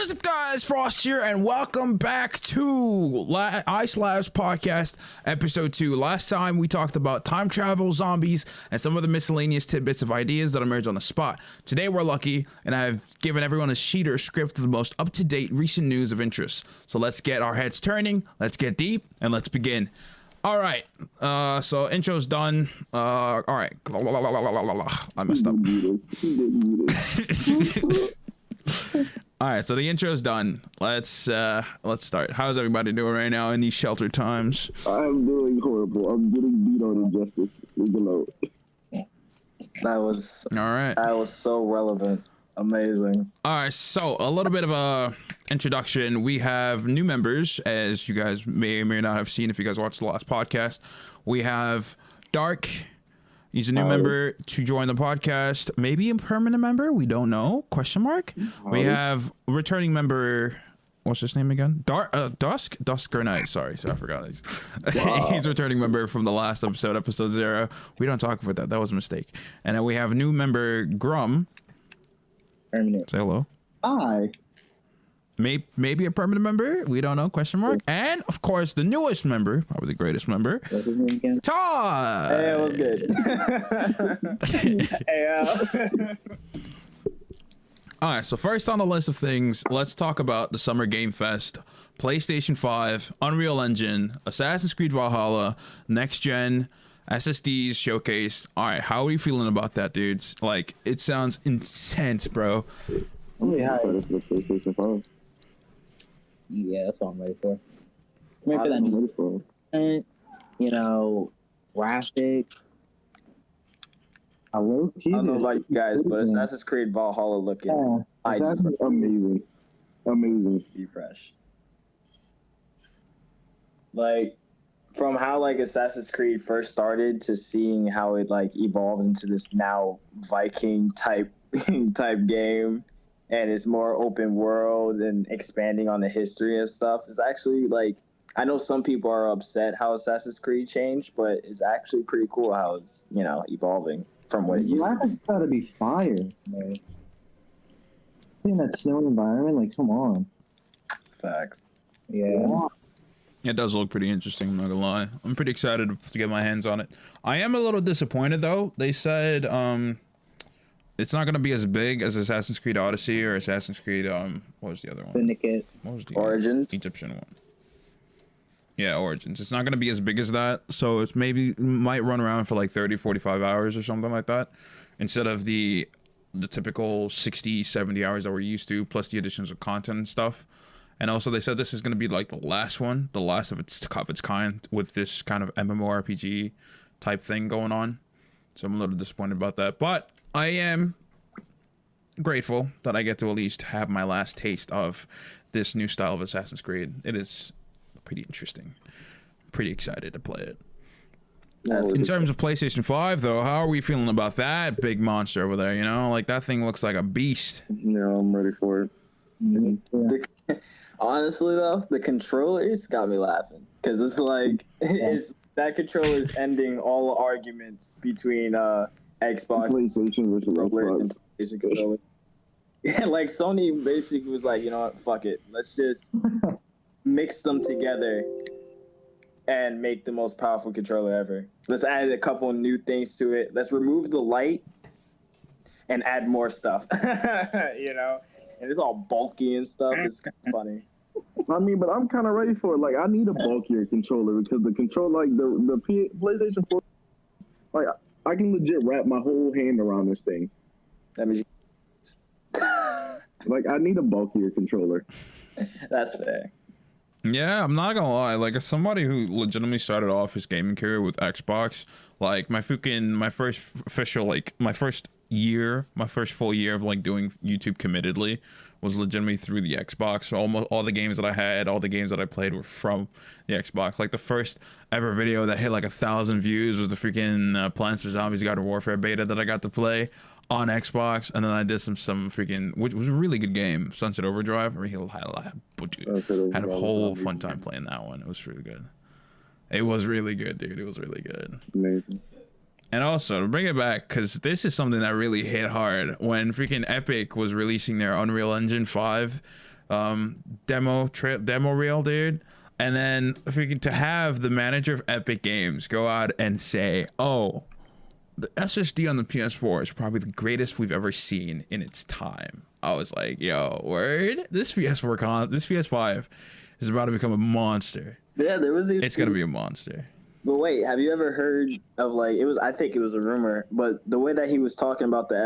What is up, guys? Frost here, and welcome back to Ice Labs Podcast, Episode 2. Last time, we talked about time travel, zombies, and some of the miscellaneous tidbits of ideas that emerge on the spot. Today, we're lucky, and I've given everyone a sheet or script of the most up-to-date recent news of interest. So let's get our heads turning, let's get deep, and let's begin. All right, so intro's done. All right, I messed up. All right, so the intro's done. Let's start. How's everybody doing right now in these sheltered times? I'm doing horrible. I'm getting beat on injustice. Leave alone. That was all right. That was so relevant. Amazing. All right, so a little bit of a introduction. We have new members, as you guys may or may not have seen if you guys watched the last podcast. We have Dark. He's a new member to join the podcast. Maybe a permanent member. We don't know. Question mark. We have returning member. What's his name again? Dusk or Night. Sorry, I forgot. He's a returning member from the last episode, episode 0. We don't talk about that. That was a mistake. And then we have new member Grum. Permanent. Say hello. Hi. Maybe a permanent member. We don't know. Question mark. And of course, the newest member, probably the greatest member, What's his name again? Todd. Hey, it was good. Hey, All right, so first on the list of things, let's talk about the Summer Game Fest, PlayStation 5, Unreal Engine, Assassin's Creed Valhalla, Next Gen, SSDs showcased. All right, how are you feeling about that, dudes? Like, it sounds intense, bro. Yeah, PlayStation 5. yeah, that's what I'm ready for. I'm ready for that I'm new ready for it. content, graphics. I low key. I don't know about you guys, but Assassin's Creed Valhalla looking That's amazing. Amazing. be fresh. Like from how like Assassin's Creed first started to seeing how it like evolved into this now Viking type game, and it's more open world and expanding on the history and stuff. It's actually like, I know some people are upset how Assassin's Creed changed, but it's actually pretty cool how it's, evolving from what it used to be. Graphics gotta be fire, man. In that snowy environment, like, come on. Facts. Yeah. It does look pretty interesting, I'm not gonna lie. I'm pretty excited to get my hands on it. I am a little disappointed though. They said it's not gonna be as big as Assassin's Creed Odyssey or Assassin's Creed what was the other one? Syndicate. What was the Origins. Egyptian one? Yeah, Origins. It's not gonna be as big as that, so it's might run around for like 30-45 hours or something like that, instead of the typical 60-70 hours that we're used to, plus the additions of content and stuff. And also they said this is going to be like the last of its kind with this kind of MMORPG type thing going on. So I'm a little disappointed about that, but I am grateful that I get to at least have my last taste of this new style of Assassin's Creed. It is pretty interesting. I'm pretty excited to play it. In terms of PlayStation 5 though, how are we feeling about that big monster over there? Like that thing looks like a beast. Yeah, I'm ready for it. Yeah. Honestly though, the controllers got me laughing because it's like that controller is ending all arguments between Xbox PlayStation versus controller Xbox. and PlayStation controller. Yeah, like Sony basically was like, you know what, fuck it, let's just mix them together and make the most powerful controller ever. Let's add a couple new things to it. Let's remove the light and add more stuff. And it's all bulky and stuff. It's kind of funny. I mean, but I'm kind of ready for it. Like, I need a bulkier controller because the controller, like the PlayStation 4, like I can legit wrap my whole hand around this thing. That means Like, I need a bulkier controller. that's fair. Yeah, I'm not gonna lie. Like, as somebody who legitimately started off his gaming career with Xbox, like my first full year of like doing YouTube committedly was legitimately through the Xbox. So almost all the games that I had, all the games that I played were from the Xbox. Like the first ever video that hit like 1,000 views was the freaking Plants vs Zombies Garden Warfare beta that I got to play on Xbox, and then I did some freaking, which was a really good game, Sunset Overdrive. I had a whole fun time playing that one. It was really good. It was really good, dude. It was really good. Amazing. And also, to bring it back, because this is something that really hit hard when freaking Epic was releasing their Unreal Engine 5 demo reel, dude. And then to have the manager of Epic Games go out and say, "Oh, the SSD on the PS4 is probably the greatest we've ever seen in its time." I was like, "Yo, word! This PS5 is about to become a monster." Yeah, there was. It's gonna be a monster. But wait, have you ever heard of like it was? I think it was a rumor, but the way that he was talking about the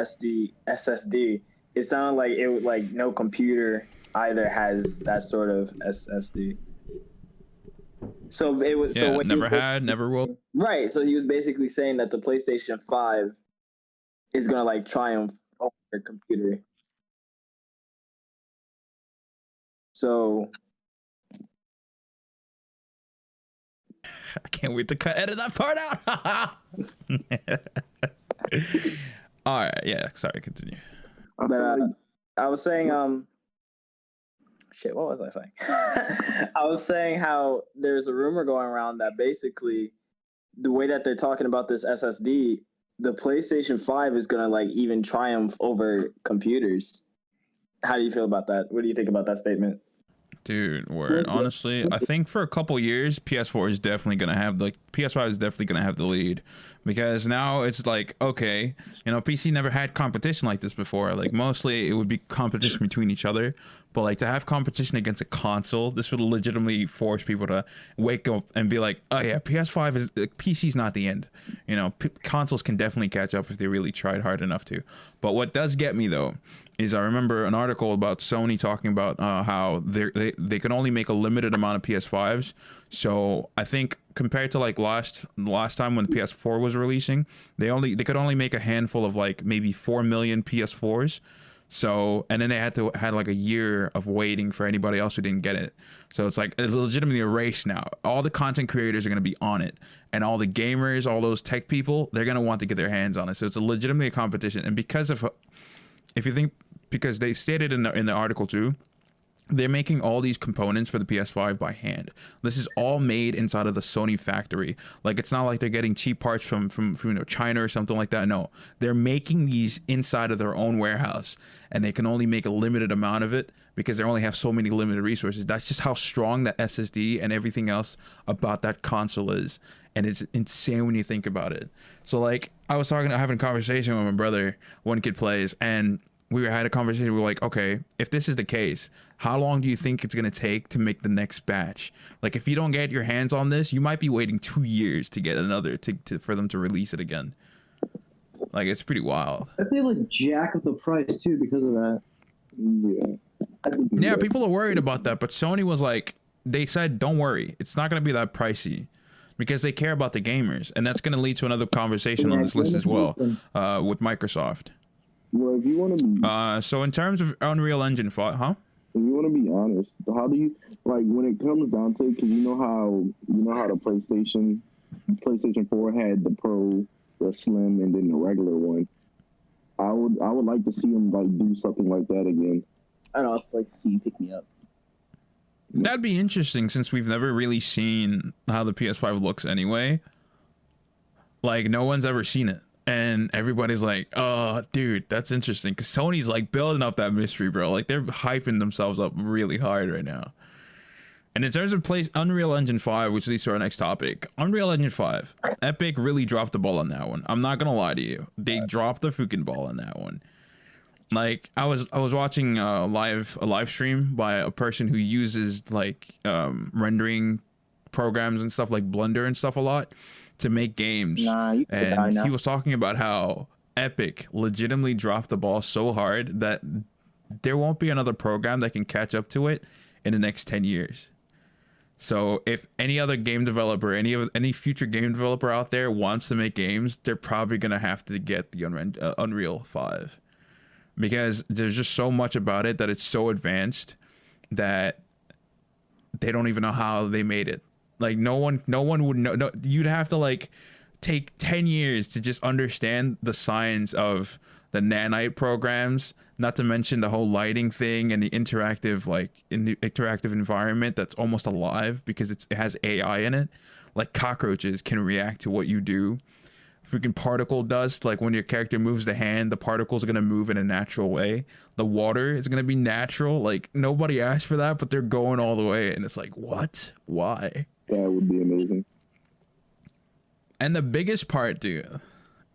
SSD, it sounded like it would like no computer either has that sort of SSD. So it was. Yeah, so what never had, never will. Right. So he was basically saying that the PlayStation 5 is gonna like triumph over the computer. So I can't wait to edit that part out. All right, yeah. Sorry, continue. but I was saying shit, what was I saying? I was saying how there's a rumor going around that basically the way that they're talking about this SSD, the PlayStation 5 is gonna like even triumph over computers. How do you feel about that? What do you think about that statement? Dude, word. Honestly, I think for a couple years, PS4 is definitely gonna have PS5 is definitely gonna have the lead, because now it's like, okay, PC never had competition like this before. Like mostly it would be competition between each other, but like to have competition against a console, this would legitimately force people to wake up and be like, oh yeah, PC's not the end. Consoles can definitely catch up if they really tried hard enough to. But what does get me though is I remember an article about Sony talking about how they can only make a limited amount of PS5s. So I think compared to like last time when the PS4 was releasing, they could only make a handful of like maybe 4 million PS4s. So, and then they had like a year of waiting for anybody else who didn't get it. So it's legitimately a race now. All the content creators are going to be on it, and all the gamers, all those tech people, they're going to want to get their hands on it. So it's legitimately a competition. And because they stated in the article too, they're making all these components for the PS5 by hand. This is all made inside of the Sony factory. Like it's not like they're getting cheap parts from China or something like that. No, they're making these inside of their own warehouse, and they can only make a limited amount of it because they only have so many limited resources. That's just how strong that SSD and everything else about that console is. And it's insane when you think about it. So like I was having a conversation with my brother, one kid plays, and we had a conversation. We were like, okay, if this is the case, how long do you think it's going to take to make the next batch? Like if you don't get your hands on this, you might be waiting 2 years to get another for them to release it again. Like it's pretty wild. I feel like jack up the price too because of that. Yeah, people are worried about that, but Sony was like, they said, don't worry, it's not going to be that pricey, because they care about the gamers, and that's going to lead to another conversation on this list as well, with Microsoft. Well, if you want to be, so in terms of Unreal Engine 5, huh? if you want to be honest, how do you like when it comes down to it? Because you know how the PlayStation 4 had the Pro, the Slim, and then the regular one. I would like to see them like do something like that again. I'd also like to see you pick me up. That'd be interesting, since we've never really seen how the PS5 looks anyway. Like no one's ever seen it. And everybody's like, oh, dude, that's interesting. Because Sony's like building up that mystery, bro. Like they're hyping themselves up really hard right now. And in terms of Unreal Engine 5, which leads to our next topic, Unreal Engine 5, Epic really dropped the ball on that one. I'm not going to lie to you. They dropped the freaking ball on that one. Like I was watching a live stream by a person who uses like rendering programs and stuff like Blender and stuff a lot to make games, and he was talking about how Epic legitimately dropped the ball so hard that there won't be another program that can catch up to it in the next 10 years. So if any other game developer, any future game developer out there wants to make games, they're probably gonna have to get the Unreal 5, because there's just so much about it that it's so advanced that they don't even know how they made it. Like no one would know. No, you'd have to like take 10 years to just understand the science of the nanite programs, not to mention the whole lighting thing and the interactive environment that's almost alive because it has AI in it. Like cockroaches can react to what you do. freaking particle dust. Like when your character moves the hand, the particles are gonna move in a natural way. The water is gonna be natural. Like nobody asked for that, but they're going all the way, and it's like, what? Why? That would be amazing. And the biggest part, dude,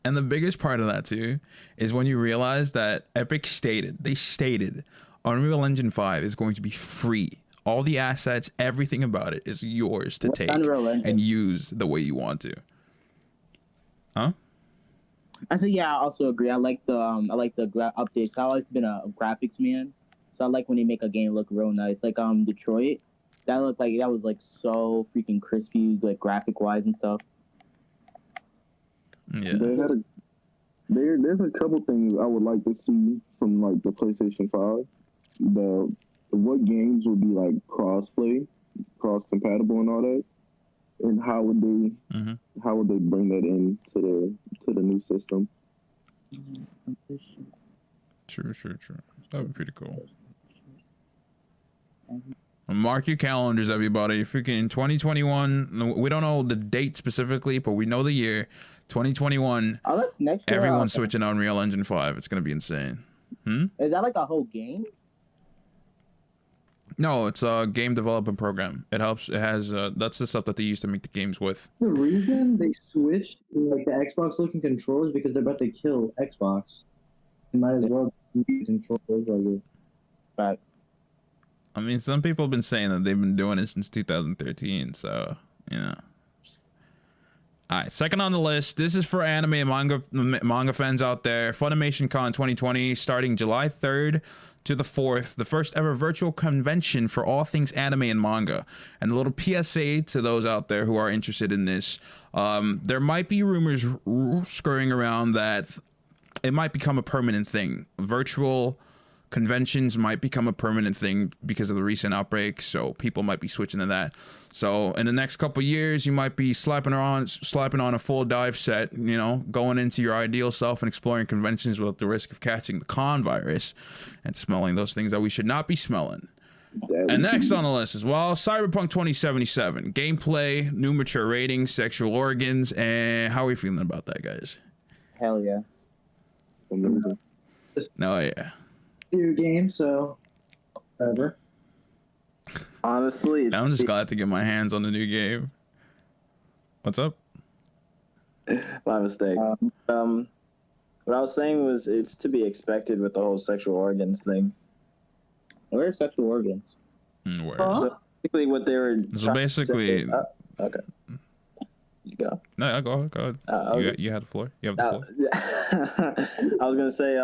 and the biggest part of that too, is when you realize that Epic stated Unreal Engine 5 is going to be free. All the assets, everything about it is yours to take and use the way you want to. Huh? I said, yeah, I also agree. I like the updates. I've always been a graphics man, so I like when they make a game look real nice. Like Detroit, that looked like that was like so freaking crispy, like graphic wise and stuff. Yeah. There's a couple things I would like to see from like the PlayStation 5. What games would be like cross-play, cross-compatible and all that, and how would they bring that into the new system? True. That would be pretty cool. Mark your calendars, everybody. Freaking in 2021, we don't know the date specifically, but we know the year. 2021. Oh, that's next year. Everyone's switching on Unreal Engine 5. It's gonna be insane. Is that like a whole game? No, it's a game development program. It helps. It has. That's the stuff that they use to make the games with. The reason they switched to like the Xbox looking controllers because they're about to kill Xbox. They might as well control those like it. Facts. I mean, some people have been saying that they've been doing it since 2013. So you know. All right, second on the list. This is for anime and manga fans out there. Funimation Con 2020, starting July 3rd to the 4th, the first ever virtual convention for all things anime and manga. And a little PSA to those out there who are interested in this. There might be rumors scurrying around that it might become a permanent thing. Virtual conventions might become a permanent thing because of the recent outbreaks, so people might be switching to that. So in the next couple years, you might be slapping on a full dive set, you know, going into your ideal self and exploring conventions without the risk of catching the con virus and smelling those things that we should not be smelling. And next on the list as well, Cyberpunk 2077, gameplay, new mature ratings, sexual organs, and how are we feeling about that, guys? Hell yeah. No, yeah. New game, so whatever. Honestly, I'm just glad to get my hands on the new game. What's up? my mistake. What I was saying was it's to be expected with the whole sexual organs thing. Where are sexual organs? Where? So basically, what they were. So basically, okay. You go. No, go ahead. You had the floor. You have the floor. I was gonna say,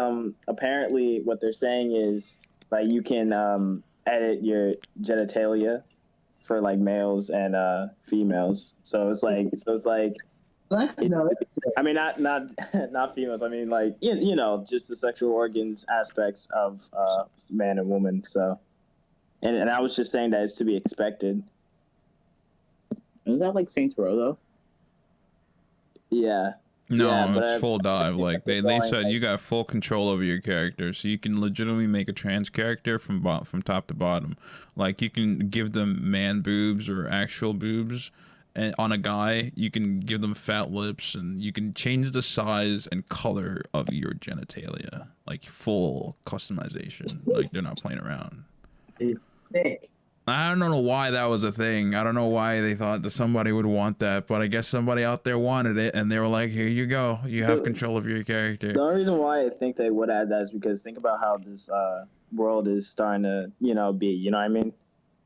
apparently, what they're saying is like you can edit your genitalia for like males and females. So it's like. No, I mean, not females. I mean, like you know, just the sexual organs aspects of man and woman. So, and I was just saying that it's to be expected. Isn't that like Saints Row though? Yeah. No, Yeah, but it's full dive. Like they said, you got full control over your character, so you can legitimately make a trans character from top to bottom. Like you can give them man boobs or actual boobs, and on a guy, you can give them fat lips, and you can change the size and color of your genitalia, like full customization. Like they're not playing around. thick. I don't know why that was a thing. I don't know why they thought that somebody would want that, but I guess somebody out there wanted it, and they were like, "Here you go. You have control of your character." The only reason why I think they would add that is because think about how this world is starting to, be. You know what I mean?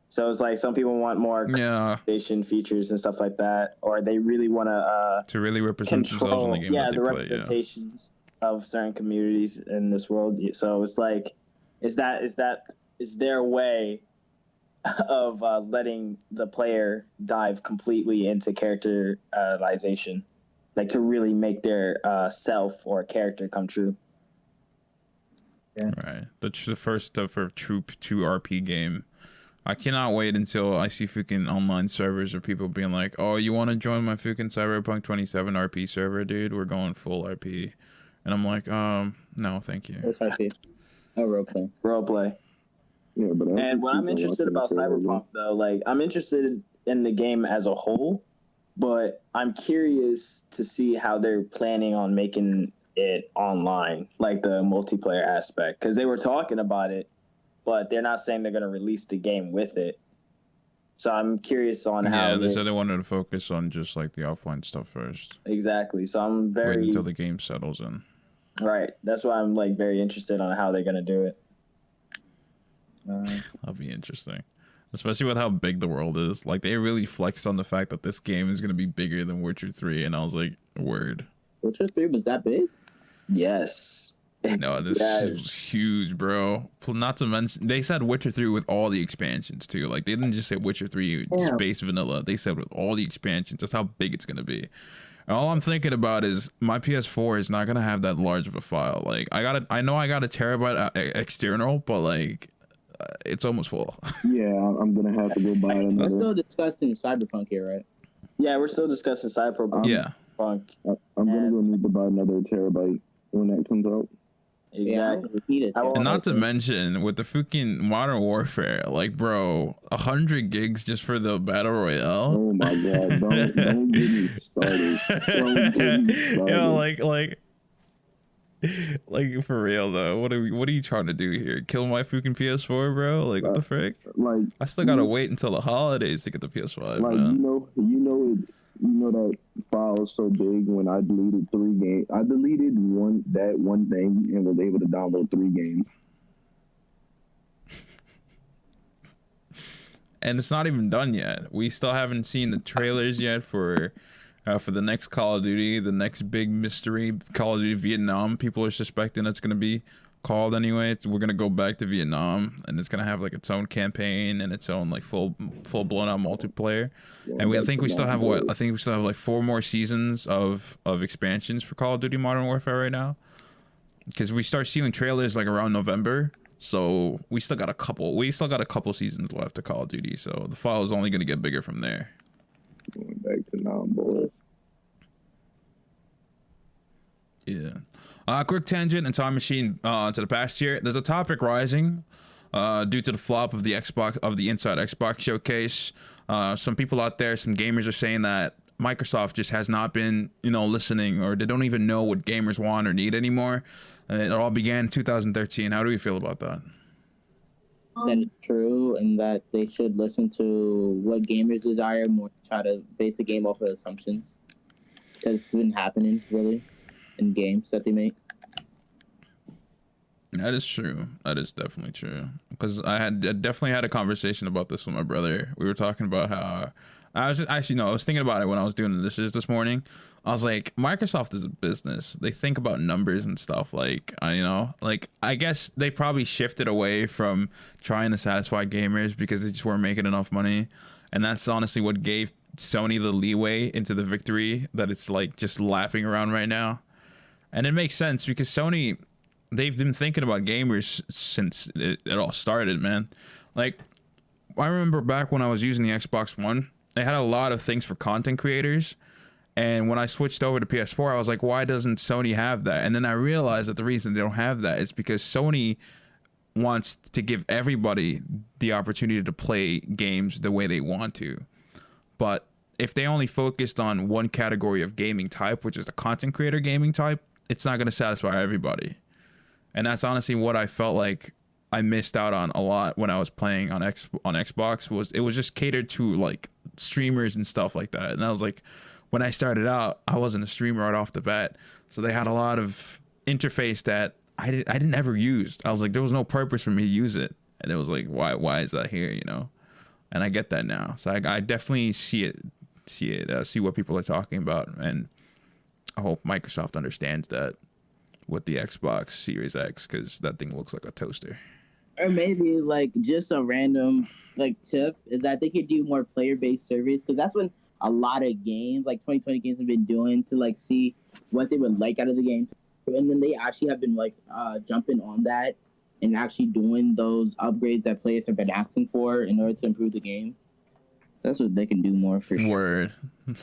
So it's like some people want more customization features and stuff like that, or they really want to really represent themselves in the game. Yeah, the representations of certain communities in this world. So it's like, is their way of letting the player dive completely into characterization, like to really make their self or character come true. Yeah. Right. That's the first for true RP game. I cannot wait until I see freaking online servers or people being like, "Oh, you want to join my freaking Cyberpunk 27 RP server, dude? We're going full RP," and I'm like, no, thank you. What's RP? Oh, roleplay. Roleplay. Yeah, and what I'm interested about Cyberpunk, though, like I'm interested in the game as a whole, but I'm curious to see how they're planning on making it online, like the multiplayer aspect, because they were talking about it, but they're not saying they're going to release the game with it. So I'm curious on how. Yeah, they said they wanted to focus on just like the offline stuff first. Exactly. So I'm very wait until the game settles in. right. That's why I'm like very interested on how they're going to do it. That'll be interesting. Especially with how big the world is. Like, they really flexed on the fact that this game is going to be bigger than Witcher 3. And I was like, word. Witcher 3 was that big? Yes. No, this is huge, bro. Not to mention, they said Witcher 3 with all the expansions, too. Like, they didn't just say Witcher 3 space vanilla. They said with all the expansions. That's how big it's going to be. And all I'm thinking about is my PS4 is not going to have that large of a file. Like, I know I got a terabyte external, but, like, it's almost full. Yeah, I'm gonna have to go buy We're another. still discussing Cyberpunk here, right? Yeah, we're still discussing Cyberpunk. Yeah. I'm gonna go need to buy another terabyte when that comes out. Exactly. Yeah, And not to mention, with the freaking Modern Warfare, like, bro, 100 gigs just for the Battle Royale? Oh my god, don't get me started. Don't get me started. Yo, like for real though, what are you trying to do here? Kill my freaking PS4, bro? Like, what the frick? Like, I still gotta wait until the holidays to get the PS5, like man. you know that file is so big. When I deleted 3 games, I deleted one thing and was able to download 3 games. And it's not even done yet. We still haven't seen the trailers yet for the next Call of Duty, the next big mystery Call of Duty Vietnam. People are suspecting it's gonna be called anyway. We're gonna go back to Vietnam, and it's gonna have like its own campaign and its own like full blown out multiplayer. And I think we still have like 4 more seasons of expansions for Call of Duty Modern Warfare right now, because we start seeing trailers like around November. So we still got a couple seasons left of Call of Duty. So the file is only gonna get bigger from there. Going back to boys. Yeah. Quick tangent and time machine to the past year. There's a topic rising due to the flop of the Inside Xbox showcase. Some people out there, some gamers are saying that Microsoft just has not been, listening, or they don't even know what gamers want or need anymore. It all began in 2013. How do we feel about that? That is true, and that they should listen to what gamers desire more, try to base the game off of assumptions, because it's been happening really in games that they make. That is true. That is definitely true. Because I definitely had a conversation about this with my brother. We were talking about how I was thinking about it when I was doing the dishes this morning. I was like, Microsoft is a business. They think about numbers and stuff. Like, I guess they probably shifted away from trying to satisfy gamers because they just weren't making enough money. And that's honestly what gave Sony the leeway into the victory that it's like just lapping around right now. And it makes sense because Sony, they've been thinking about gamers since it all started, man. Like, I remember back when I was using the Xbox One, they had a lot of things for content creators. And when I switched over to PS4, I was like, why doesn't Sony have that? And then I realized that the reason they don't have that is because Sony wants to give everybody the opportunity to play games the way they want to. But if they only focused on one category of gaming type, which is the content creator gaming type, it's not going to satisfy everybody. And that's honestly what I felt like I missed out on a lot when I was playing on Xbox. It was just catered to like streamers and stuff like that. And I was like, when I started out, I wasn't a streamer right off the bat. So they had a lot of interface that I didn't ever use. I was like, there was no purpose for me to use it. And it was like, why is that here, And I get that now. So I definitely see what people are talking about. And I hope Microsoft understands that with the Xbox Series X, because that thing looks like a toaster. Or maybe like just a random like tip is that they could do more player-based surveys, because that's when a lot of games, like 2020 games, have been doing to like see what they would like out of the game, and then they actually have been like jumping on that and actually doing those upgrades that players have been asking for in order to improve the game. That's what they can do more for sure. Word.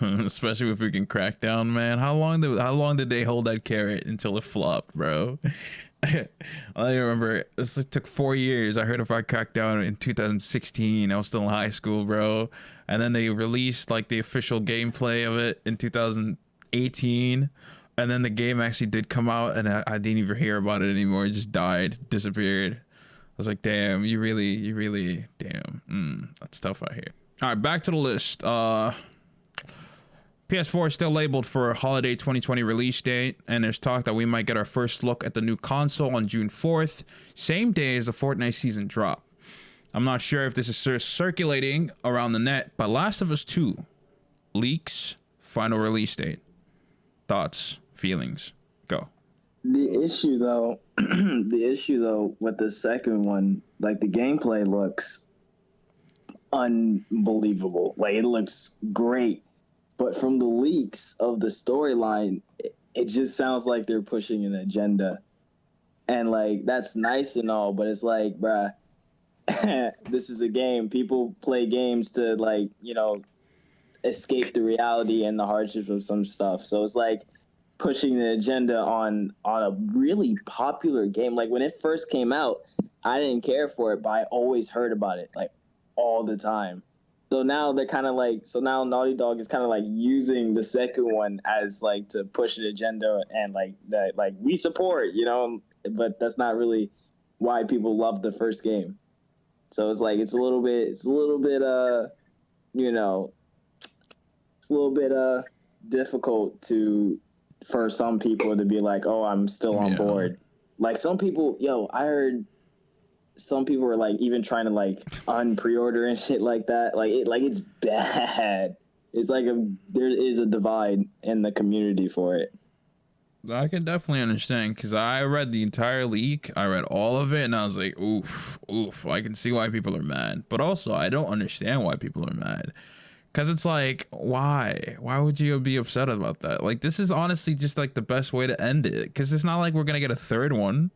Especially if we can crack down, man. How long did they hold that carrot until it flopped, bro? I remember this took 4 years. I heard about Crackdown in 2016. I was still in high school, bro. And then they released like the official gameplay of it in 2018. And then the game actually did come out, and I didn't even hear about it anymore. It just died, disappeared. I was like, damn, you really, damn. That's tough out here. All right, back to the list. PS4 is still labeled for a holiday 2020 release date, and there's talk that we might get our first look at the new console on June 4th, same day as the Fortnite season drop. I'm not sure if this is circulating around the net, but Last of Us 2 leaks final release date. Thoughts, feelings, go. The issue though with the second one, like the gameplay looks unbelievable. Like it looks great. But from the leaks of the storyline, it just sounds like they're pushing an agenda. And like that's nice and all, but it's like, bruh, this is a game. People play games to like, you know, escape the reality and the hardships of some stuff. So it's like pushing the agenda on a really popular game. Like when it first came out, I didn't care for it, but I always heard about it like all the time. So now they're kind of like, so now Naughty Dog is kind of like using the second one as like to push an agenda and like that, like we support, you know, but that's not really why people love the first game. So it's like, it's a little bit, you know, it's a little bit difficult for some people to be like, oh, I'm still on board. Like some people, I heard some people were like even trying to like pre-order and shit like that. Like it's bad. It's like there is a divide in the community for it. I can definitely understand, because I read the entire leak. I read all of it, and I was like, oof. I can see why people are mad. But also, I don't understand why people are mad. Because it's like, why? Why would you be upset about that? Like, this is honestly just like the best way to end it. Because it's not like we're going to get a third one.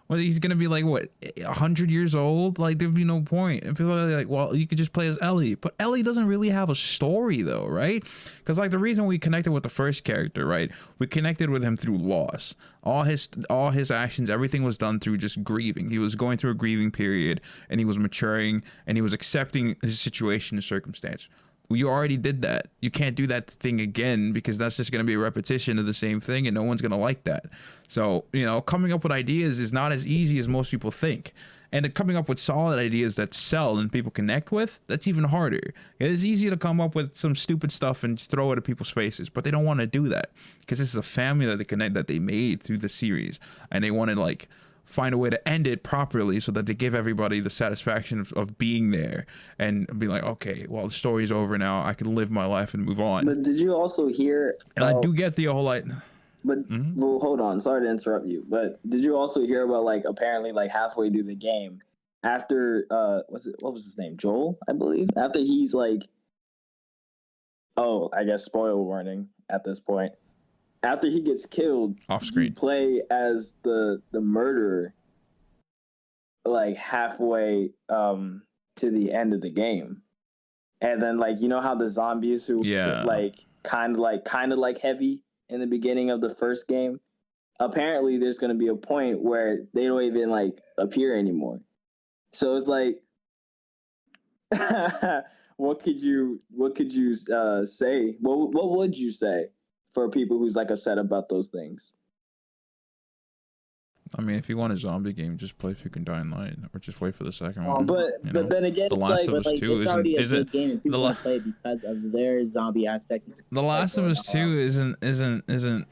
Well, he's going to be like, what, 100 years old? Like, there'd be no point. And people are like, well, you could just play as Ellie. But Ellie doesn't really have a story, though, right? Because, like, the reason we connected with the first character, right? We connected with him through loss. All his actions, everything was done through just grieving. He was going through a grieving period, and he was maturing, and he was accepting his situation and circumstance. You already did that. You can't do that thing again, because that's just going to be a repetition of the same thing, and no one's going to like that. So, you know, coming up with ideas is not as easy as most people think. And coming up with solid ideas that sell and people connect with, that's even harder. It is easy to come up with some stupid stuff and just throw it at people's faces, but they don't want to do that, because this is a family that they made through the series, and they want to like find a way to end it properly so that they give everybody the satisfaction of being there and be like, okay, well, the story's over now. I can live my life and move on. But did you also hear? And I do get the whole like. But well, hold on. Sorry to interrupt you. But did you also hear about like apparently like halfway through the game, after what was his name? Joel, I believe. After he's like, I guess spoiler warning at this point. After he gets killed, off screen, you play as the murderer, like halfway to the end of the game, and then like you know how the zombies who like kind of like heavy in the beginning of the first game, apparently there's gonna be a point where they don't even like appear anymore. So it's like, what could you say? What would you say for people who's like upset about those things? I mean, if you want a zombie game, just play Freaking Dying Light, or just wait for the second one. But then again, The Last of Us 2 isn't game and people want to play because of their zombie aspect. The Last of Us 2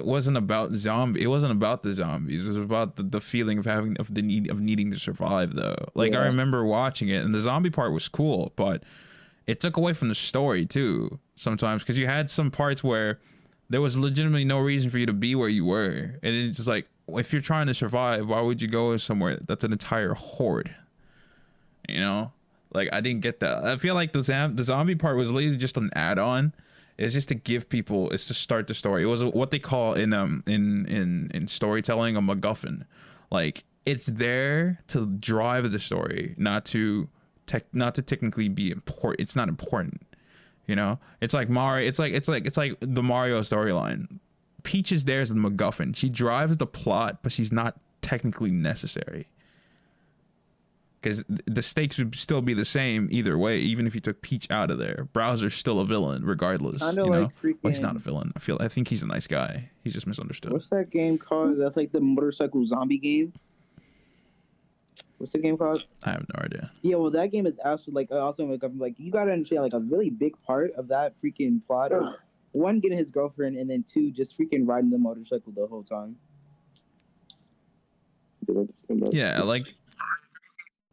wasn't about zombie. It wasn't about the zombies. It was about the feeling of needing to survive, though. Like I remember watching it, and the zombie part was cool, but it took away from the story too sometimes, because you had some parts where there was legitimately no reason for you to be where you were, and it's just like, if you're trying to survive, why would you go somewhere that's an entire horde? You know, like I didn't get that. I feel like the zombie part was literally just an add-on. It's just to give people, it's to start the story. It was what they call in storytelling a MacGuffin. Like it's there to drive the story, not to technically be important. It's not important. You know, it's like Mario. It's like the Mario storyline. Peach is there as the MacGuffin. She drives the plot, but she's not technically necessary. Because the stakes would still be the same either way, even if you took Peach out of there. Bowser's still a villain, regardless. Kinda you like know? freaking- Well, he's not a villain. I think he's a nice guy. He's just misunderstood. What's that game called? That's like the motorcycle zombie game. What's the game called? I have no idea. Yeah, well, that game is actually like also like you gotta understand like a really big part of that freaking plot is one, getting his girlfriend, and then two, just freaking riding the motorcycle the whole time. Yeah, like.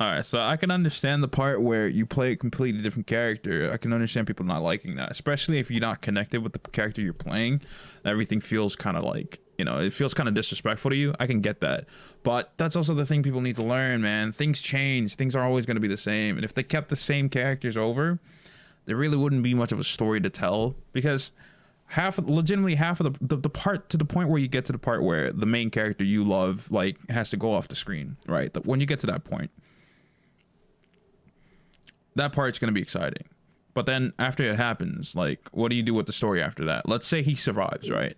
All right, so I can understand the part where you play a completely different character. I can understand people not liking that, especially if you're not connected with the character you're playing. Everything feels kind of like, you know, it feels kind of disrespectful to you. I can get that. But that's also the thing people need to learn, man. Things change. Things are always going to be the same. And if they kept the same characters over, there really wouldn't be much of a story to tell, because legitimately half of the part, to the point where you get to the part where the main character you love like has to go off the screen, right? When you get to that point, that part's going to be exciting. But then after it happens, like, what do you do with the story after that? Let's say he survives, right?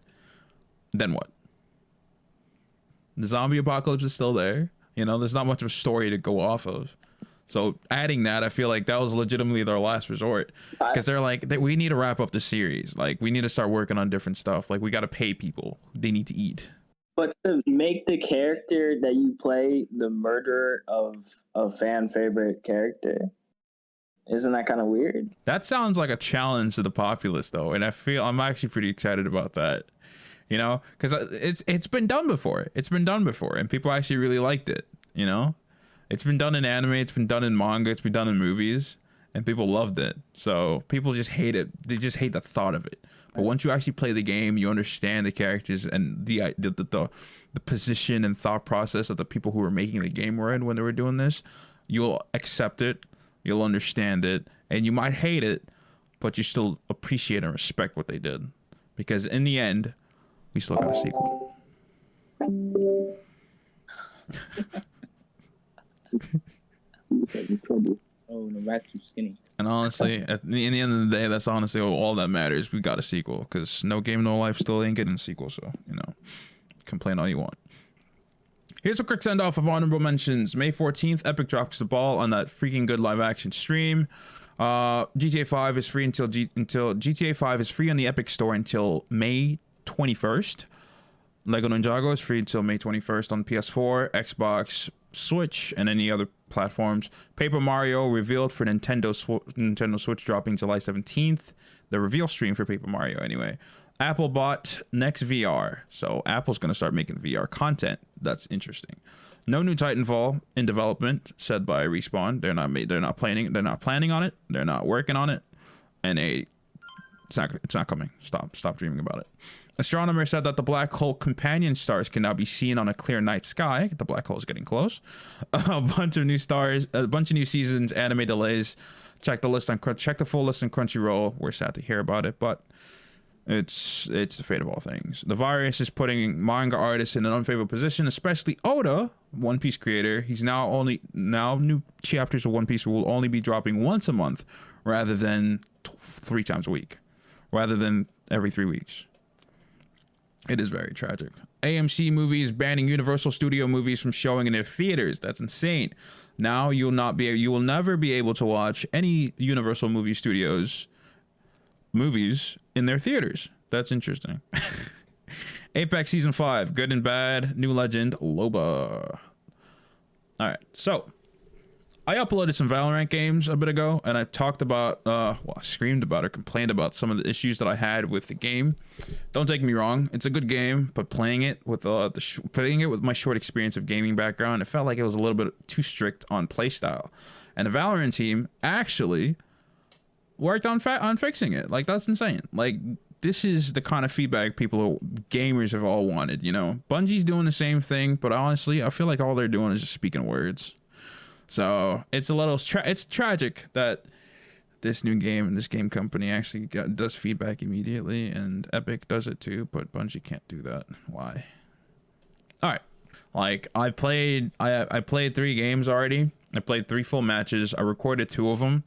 Then what? The zombie apocalypse is still there. You know, there's not much of a story to go off of. So adding that, I feel like that was legitimately their last resort, because they're like, we need to wrap up the series. Like, we need to start working on different stuff. Like, we got to pay people. They need to eat. But to make the character that you play the murderer of a fan favorite character, isn't that kind of weird? That sounds like a challenge to the populace, though, and I'm actually pretty excited about that. You know, because it's been done before. It's been done before, and people actually really liked it. You know, it's been done in anime, it's been done in manga, it's been done in movies, and people loved it. So people just hate it. They just hate the thought of it. But once you actually play the game, you understand the characters and the position and thought process that the people who were making the game were in when they were doing this. You'll accept it. You'll understand it, and you might hate it, but you still appreciate and respect what they did, because in the end, we still got a sequel. Oh, no, that's too skinny. And honestly, in the end of the day, that's honestly all that matters. We got a sequel, because No Game No Life still ain't getting a sequel, so, you know, complain all you want. Here's a quick send-off of honorable mentions. May 14th, Epic drops the ball on that freaking good live-action stream. GTA 5 is free until GTA 5 is free on the Epic Store until May 21st. Lego Ninjago is free until May 21st on PS4, Xbox, Switch, and any other platforms. Paper Mario revealed for Nintendo Switch, dropping July 17th. The reveal stream for Paper Mario, anyway. Apple bought Next VR, so Apple's going to start making VR content. That's interesting. No new Titanfall in development, said by Respawn. They're not planning on it. They're not working on it, and it's not coming. Stop dreaming about it. Astronomer said that the black hole companion stars can now be seen on a clear night sky. The black hole is getting close. A bunch of new stars, a bunch of new seasons, anime delays. Check the full list on Crunchyroll. We're sad to hear about it, but it's the fate of all things. The virus is putting manga artists in an unfavorable position, especially Oda, One Piece creator. He's now new chapters of One Piece will only be dropping once a month rather than 3 times a week, rather than every 3 weeks. It is very tragic. AMC Movies banning Universal Studio movies from showing in their theaters. That's insane. Now you will never be able to watch any Universal Movie Studios movies in their theaters. That's interesting. Apex Season 5, Good and Bad, New Legend, Loba. Alright, so I uploaded some Valorant games a bit ago, and I talked about, I screamed about or complained about some of the issues that I had with the game. Don't take me wrong, it's a good game, but playing it with my short experience of gaming background, it felt like it was a little bit too strict on playstyle. And the Valorant team actually worked on fixing it. Like, that's insane. Like, this is the kind of feedback gamers have all wanted, you know? Bungie's doing the same thing, but honestly, I feel like all they're doing is just speaking words. So it's it's tragic that this new game and this game company actually does feedback immediately, and Epic does it too, but Bungie can't do that. Why? All right, like I played 3 games already. I played 3 full matches. I recorded 2 of them,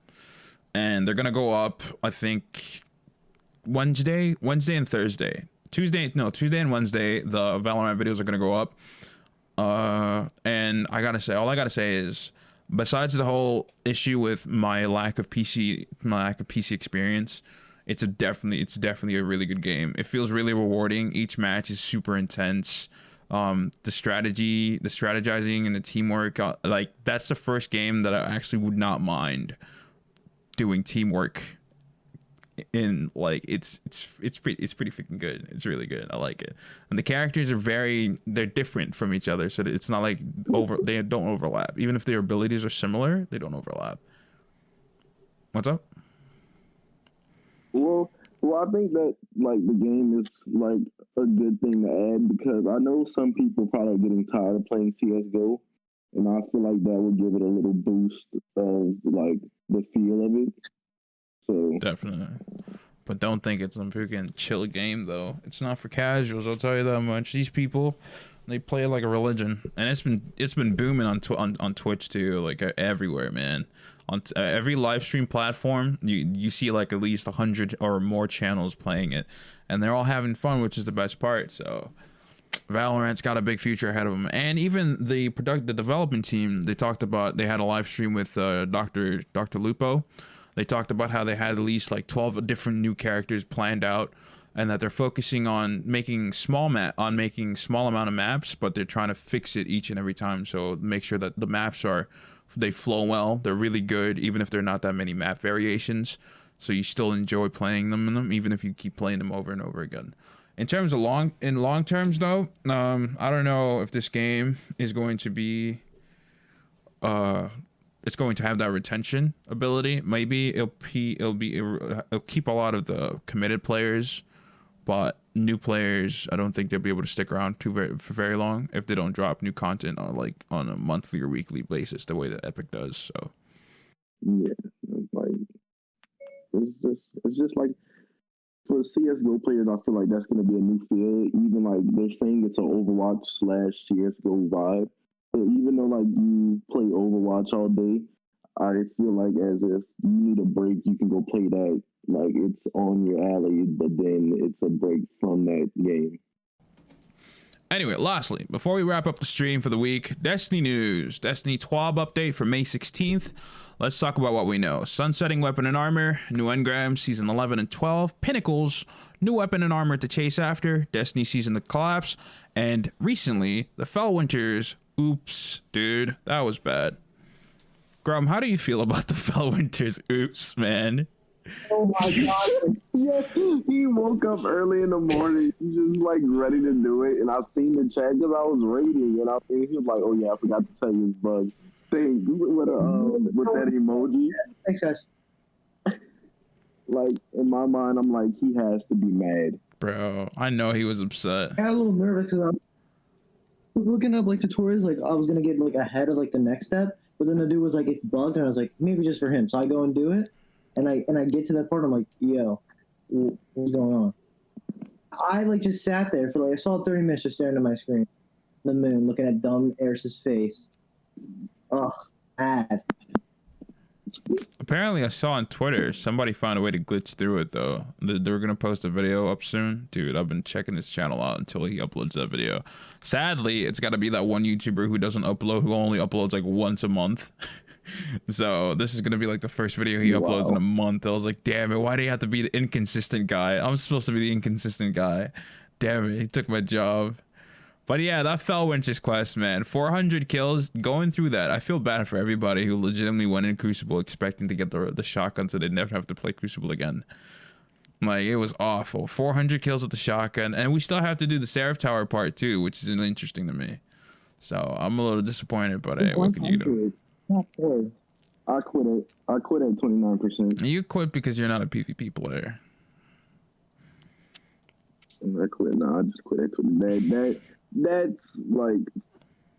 and they're gonna go up, I think, Wednesday and Thursday. Tuesday and Wednesday, the Valorant videos are gonna go up. And I gotta say, all I gotta say is, besides the whole issue with my lack of PC experience, it's definitely a really good game. It feels really rewarding. Each match is super intense. The strategizing and the teamwork, like that's the first game that I actually would not mind doing teamwork in. Like it's pretty freaking good. It's really good. I like it. And the characters are they're different from each other, so it's not like they don't overlap. Even if their abilities are similar, they don't overlap. What's up? Well, I think that like the game is like a good thing to add because I know some people probably are getting tired of playing CS:GO, and I feel like that would give it a little boost of like the feel of it. So Definitely. But don't think it's some freaking chill game though. It's not for casuals. I'll tell you that much. These people, they play it like a religion, and it's been booming on Twitch too, like everywhere, man. On every live stream platform, you see like at least 100 or more channels playing it, and they're all having fun, which is the best part. So Valorant's got a big future ahead of them. And even the development team, they had a live stream with Dr. Lupo. They talked about how they had at least like 12 different new characters planned out, and that they're focusing on making small amount of maps, but they're trying to fix it each and every time. So make sure that the maps they flow well, they're really good, even if they're not that many map variations. So you still enjoy playing them, even if you keep playing them over and over again. In terms of long terms though, I don't know if this game is going to be it's going to have that retention ability. Maybe it'll keep a lot of the committed players, but new players, I don't think they'll be able to stick around for very long if they don't drop new content on a monthly or weekly basis the way that Epic does. So yeah, like it's just like for CS:GO players, I feel like that's going to be a new feel. Even like they're saying it's an Overwatch / CS:GO vibe. So even though like you play Overwatch all day, I feel like as if you need a break, you can go play that. Like it's on your alley, but then it's a break from that game. anyway, lastly, before we wrap up the stream for the week, Destiny news. Destiny TWAB update for May 16th. Let's talk about what we know. Sunsetting weapon and armor, new engrams, season 11 and 12, pinnacles, new weapon and armor to chase after, Destiny season to collapse, and recently, the Fellwinters. Oops, dude, that was bad. Grum, how do you feel about the Fellwinters? Oops, man. Oh my god! Yeah, he woke up early in the morning, just like ready to do it, and I seen the chat because I was reading, and I think he was like, "Oh yeah, I forgot to tell you his bug thing with that emoji." Thanks, guys. Like in my mind, I'm like, he has to be mad, Bro, I know he was upset. I got a little nervous because I was looking up like tutorials, like I was gonna get like ahead of like the next step, but then the dude was like, it's bugged, and I was like, maybe just for him. So I go and do it, and I get to that part, I'm like, yo, what's going on? I like just sat there for like a solid 30 minutes just staring at my screen, the moon, looking at dumb Eris's face. Ugh, bad. Apparently, I saw on Twitter somebody found a way to glitch through it though. They were gonna post a video up soon, dude. I've been checking his channel out until he uploads that video. Sadly, it's got to be that one YouTuber who doesn't upload, who only uploads like once a month. So this is gonna be like the first video he uploads in a month. I was like, damn it, why do you have to be the inconsistent guy? I'm supposed to be the inconsistent guy. Damn it, he took my job. But yeah, that Fellwinter's quest, man. 400 kills, going through that. I feel bad for everybody who legitimately went in Crucible expecting to get the shotgun so they'd never have to play Crucible again. Like, it was awful. 400 kills with the shotgun. And we still have to do the Seraph Tower part too, which is interesting to me. So I'm a little disappointed, but hey, what can you do? Not fair. I quit at 29%. You quit because you're not a PvP player. I quit. No, I just quit at 20. That's like,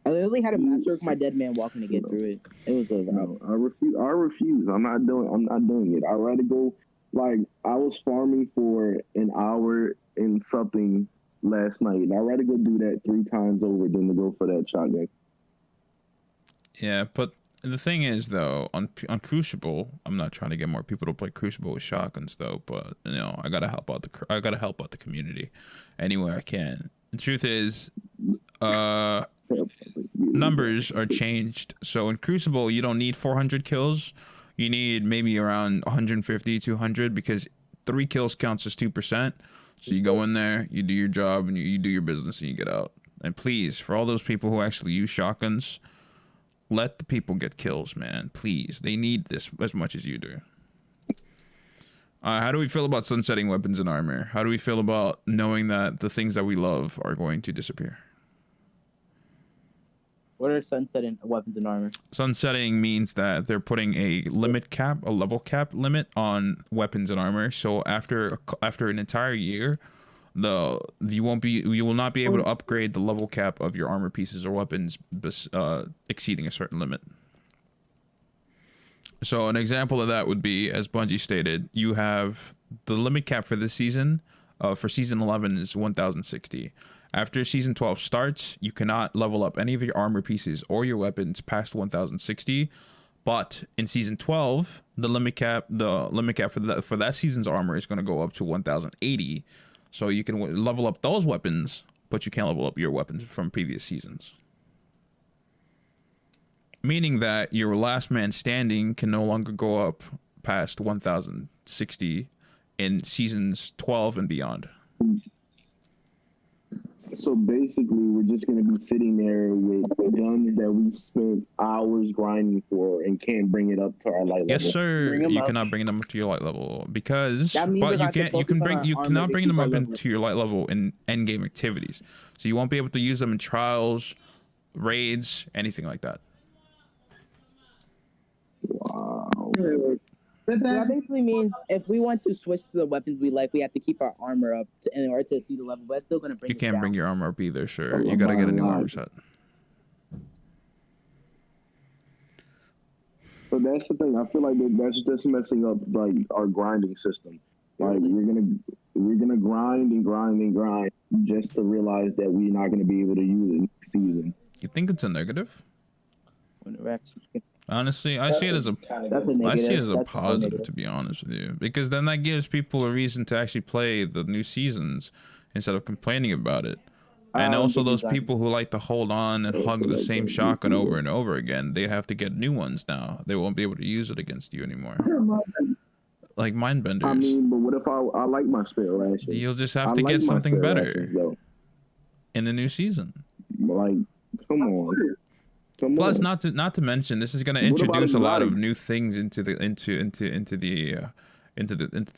I literally had a master of my dead man walking to get through it. It was a no, I refuse. I'm not doing it. I'd rather go. Like, I was farming for an hour and something last night, and I'd rather go do that 3 times over than to go for that shotgun. Yeah, but the thing is though, on Crucible, I'm not trying to get more people to play Crucible with shotguns though, but you know, I gotta help out the community any way I can. The truth is, numbers are changed. So in Crucible, you don't need 400 kills. You need maybe around 150, 200, because 3 kills counts as 2%. So you go in there, you do your job, and you do your business, and you get out. And please, for all those people who actually use shotguns, let the people get kills, man. Please, they need this as much as you do. How do we feel about sunsetting weapons and armor? How do we feel about knowing that the things that we love are going to disappear? What are sunsetting weapons and armor? Sunsetting means that they're putting a limit cap, a level cap limit on weapons and armor. So after an entire year, you will not be able to upgrade the level cap of your armor pieces or weapons exceeding a certain limit. So an example of that would be, as Bungie stated, you have the limit cap for this season, for season 11 is 1060. After season 12 starts, you cannot level up any of your armor pieces or your weapons past 1060. But in season 12, the limit cap for that season's armor is going to go up to 1080. So you can level up those weapons, but you can't level up your weapons from previous seasons. Meaning that your last man standing can no longer go up past 1060 in seasons 12 and beyond. So basically, we're just going to be sitting there with guns that we spent hours grinding for and can't bring it up to our light level. Yes, sir. You up. cannot bring them up to your light level because, That means but we you have to can't. You focus can on bring. our You armor cannot to bring keep them our up level. into your light level in end game activities. So you won't be able to use them in trials, raids, anything like that. Wow. That basically means if we want to switch to the weapons we like, we have to keep our armor up in order to see the level. But it's still gonna bring. You it can't down. bring your armor up either, sir. You gotta get a new armor set. So that's the thing. I feel like that's just messing up like our grinding system. Like we're gonna grind and grind and grind just to realize that we're not gonna be able to use it next season. You think it's a negative? When we're actually- Honestly, I see it as a That's a negative. I see it as a That's positive, negative. to be honest with you, because then that gives people a reason to actually play the new seasons instead of complaining about it. And also those people who like to hold on and hug the same shotgun over and over again, they have to get new ones now. They won't be able to use it against you anymore. Like Mindbenders. I mean, but what if I like my spare rations? You'll just have to like get my something spare better rations, though. in the new season. Like, come on. Plus, not to mention, this is going to What about introduce a lot of exotics? new things into the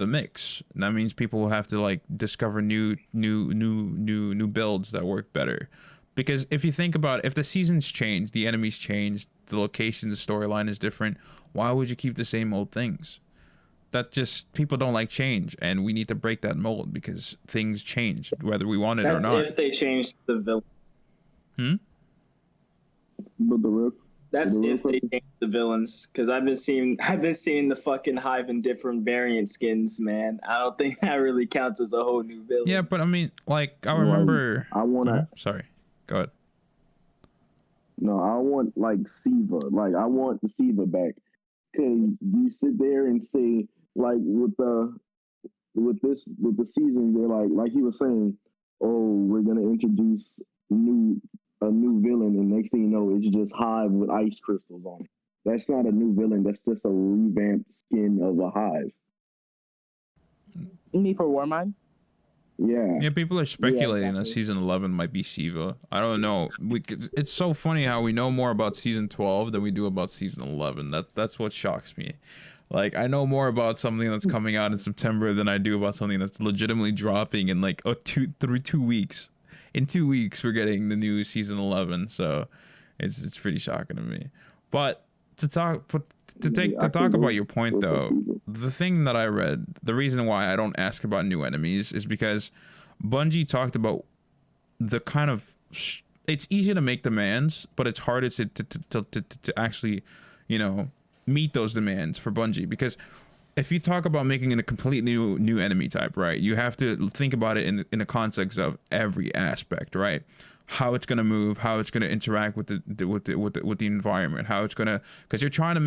mix. And that means people will have to like discover new builds that work better. Because if you think about it, if the seasons change, the enemies change, the locations, the storyline is different, why would you keep the same old things? That just, people don't like change, and we need to break that mold because things change whether we want it or not. That's if they change the villain. But That's the real if they change the villains, because I've been seeing the fucking Hive in different variant skins, man. I don't think that really counts as a whole new villain. Yeah, but I mean, like, I remember. I want to. Sorry, go ahead. No, I want like Siva. Like I want the Siva back. Cause you sit there and say like with the season, they're like he was saying, oh, we're gonna introduce a new villain, and next thing you know, it's just Hive with ice crystals on it. That's not a new villain. That's just a revamped skin of a Hive. You mean for Warmind? Yeah. Yeah, people are speculating that exactly. season 11 might be Siva. I don't know. It's so funny how we know more about season 12 than we do about season 11. That's what shocks me. Like, I know more about something that's coming out in September than I do about something that's legitimately dropping in like 2 weeks. In 2 weeks, we're getting the new season 11. So it's pretty shocking to me. But to talk about your point though, the thing that I read, the reason why I don't ask about new enemies is because Bungie talked about the kind of it's easy to make demands, but it's harder to actually, you know, meet those demands for Bungie. Because if you talk about making it a complete new enemy type, right, you have to think about it in the context of every aspect, right? how it's gonna move, how it's gonna interact with the environment, how it's gonna, because you're trying to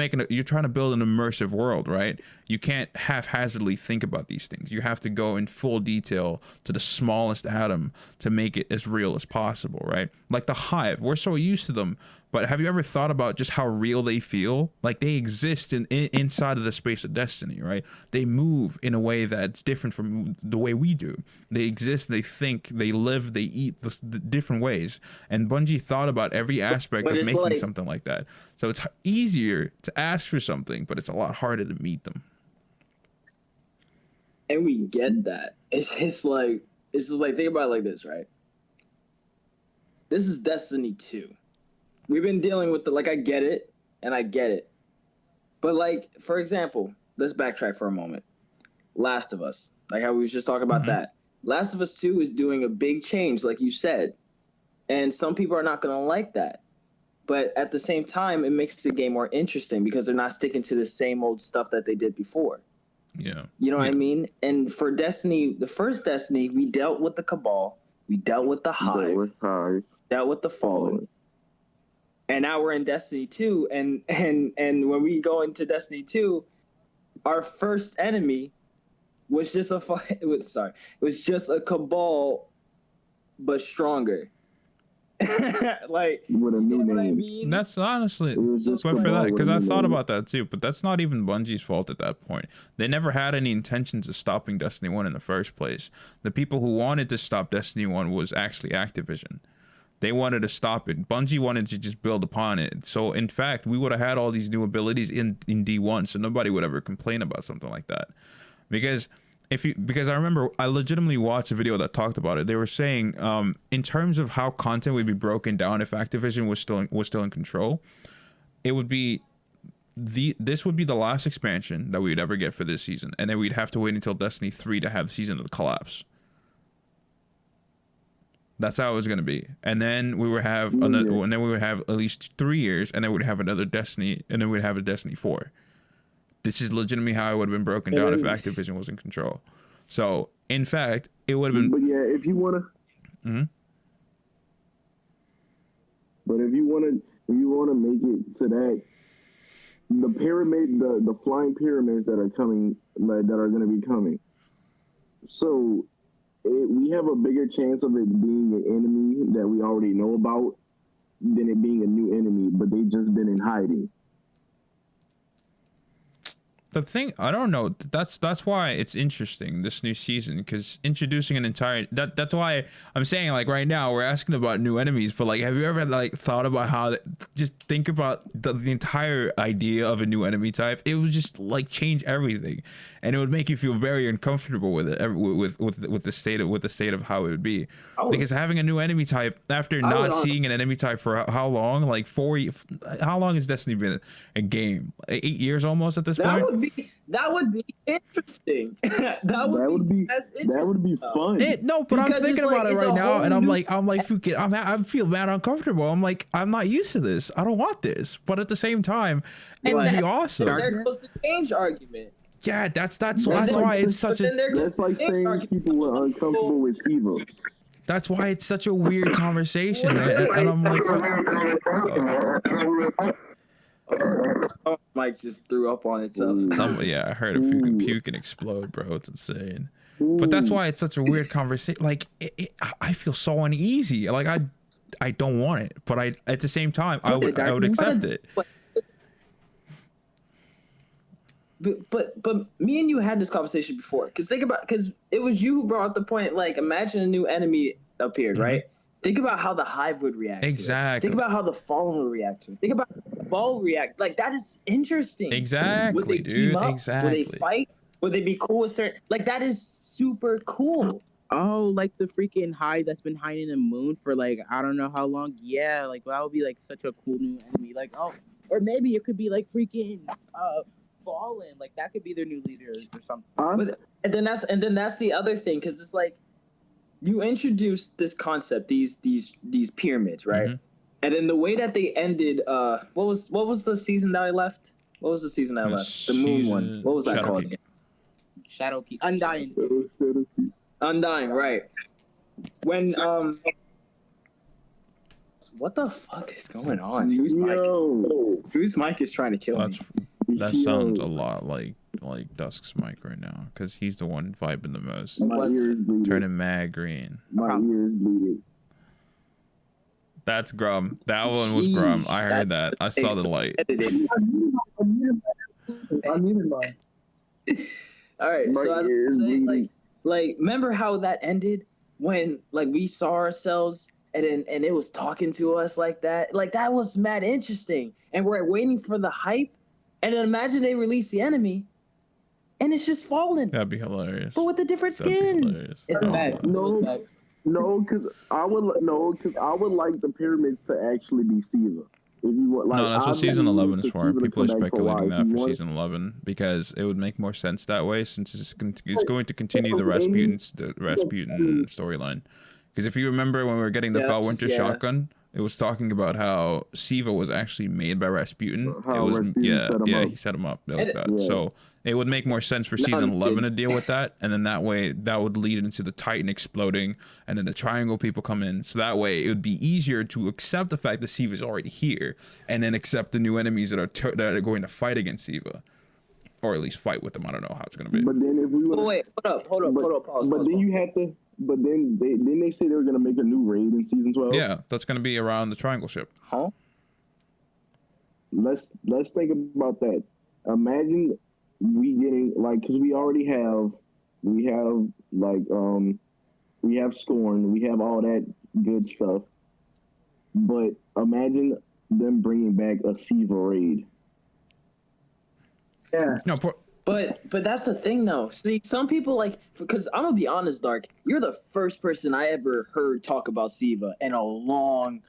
build an immersive world, right? You can't haphazardly think about these things. You have to go in full detail to the smallest atom to make it as real as possible, right? Like the hive, we're so used to them, but have you ever thought about just how real they feel? Like they exist inside of the space of Destiny, right? They move in a way that's different from the way we do. They exist, they think, they live, they eat the different ways. And Bungie thought about every aspect of making something like that. So it's easier to ask for something, but it's a lot harder to meet them. And we get that. It's just like think about it like this, right? This is Destiny 2. We've been dealing with I get it, and I get it. But like, for example, let's backtrack for a moment. Last of Us, like how we was just talking about that. Last of Us 2 is doing a big change, like you said. And some people are not going to like that. But at the same time, it makes the game more interesting because they're not sticking to the same old stuff that they did before. Yeah. You know what I mean? And for Destiny, the first Destiny, we dealt with the Cabal, we dealt with the Hive, dealt with the Fallen. And now we're in Destiny 2, and when we go into Destiny 2, our first enemy was just it was just a Cabal, but stronger. Like with a new name. I mean? That's honestly, just but for that, because I thought name. about that too, but that's not even Bungie's fault at that point. They never had any intentions of stopping Destiny 1 in the first place. The people who wanted to stop Destiny 1 was actually Activision. They wanted to stop it. Bungie wanted to just build upon it. So in fact, we would have had all these new abilities in D1, so nobody would ever complain about something like that. Because I remember I legitimately watched a video that talked about it. They were saying, in terms of how content would be broken down if Activision was still in control, it would be this would be the last expansion that we would ever get for this season, and then we'd have to wait until Destiny 3 to have the season of the collapse. That's how it was gonna be, and then we would have another, and then we would have at least 3 years, and then we'd have another Destiny, and then we'd have a Destiny 4. This is legitimately how it would have been broken down if Activision was in control. So, in fact, it would have been. But yeah, if you wanna. But if you wanna make it to that, the pyramid, the flying pyramids that are coming, that are gonna be coming. So. We have a bigger chance of it being an enemy that we already know about than it being a new enemy, but they've just been in hiding. The thing, I don't know. That's why it's interesting, this new season, because introducing an entire that's why I'm saying, like, right now we're asking about new enemies, but like, have you ever like thought about how just think about the entire idea of a new enemy type? It would just like change everything, and it would make you feel very uncomfortable with it, with the state of how it would be. Because having a new enemy type after not seeing an enemy type for how long, like how long has Destiny been a game? 8 years almost at this point. That would be interesting. that would be fun. But I'm thinking about it right now, and I'm like, freaking, I feel mad uncomfortable. I'm like, I'm not used to this. I don't want this. But at the same time, it would be awesome. There goes the change argument. Yeah, that's why it's such a. That's like saying people were uncomfortable with Siva. That's why it's such a weird conversation, man. And I'm like, oh, Mike just threw up on itself. I heard a freaking puke and explode, bro. It's insane. But that's why it's such a weird conversation. Like, I feel so uneasy. Like, I don't want it, but at the same time, I would accept it. But me and you had this conversation before. Because it was you who brought up the point. Like, imagine a new enemy appeared, right? Think about how the Hive would react. Exactly. To it. Think about how the Fallen would react to it. Think about how the Ball react. Like, that is interesting. Exactly, would they dude. Team up? Exactly. Would they fight? Would they be cool with certain? Like, that is super cool. Oh, like the freaking Hive that's been hiding in the moon for like I don't know how long. Yeah, like that would be like such a cool new enemy. Like, oh, or maybe it could be like freaking Fallen. Like that could be their new leader or something. But and then that's the other thing, because it's like, you introduced this concept, these pyramids, right? And then the way that they ended, what was the season that I left? What was the season that I left? The moon one. What was that called again? Shadowkeep. Undying. Undying, right? When What the fuck is going on? Whose mic is trying to kill me? That sounds a lot like Dusk's mic right now, because he's the one vibing the most. My ears bleeding. Turning mad green. My ears bleeding. That's Grum. That one was Grum. I heard that. I saw the light. I muted mine. All right, My so I ears was saying, bleeding. like, remember how that ended when like we saw ourselves and it was talking to us like that? Like that was mad interesting, and we're waiting for the hype, and then imagine they release the enemy, and it's just falling, That'd be hilarious. but with a different That'd be skin. hilarious. It's bad. No, because I would like the pyramids to actually be Siva. If you want, like, No, that's what I season believe 11 is for for. Siva to People are come back to life. speculating that You for want- season 11 because it would make more sense that way, since it's going to continue the Rasputin storyline. Because if you remember when we were getting the Felwinter shotgun, it was talking about how Siva was actually made by Rasputin. How It was Rasputin set him up. he set him up like that. Yeah. So it would make more sense for season 11 to deal with that, and then that way that would lead into the Titan exploding, and then the Triangle people come in. So that way it would be easier to accept the fact that Siva is already here, and then accept the new enemies that are going to fight against Siva, or at least fight with them. I don't know how it's going to be. But then if we would, Oh wait, hold up, pause. but then you have to. But then they say they were gonna make a new raid in season 12. Yeah, that's going to be around the Triangle ship. Huh? Let's think about that. Imagine we getting like, because we have Scorn, we have all that good stuff, but imagine them bringing back a Siva raid. Yeah. No, But that's the thing though. See, some people like, because I'm gonna be honest, Dark. You're the first person I ever heard talk about Siva in a long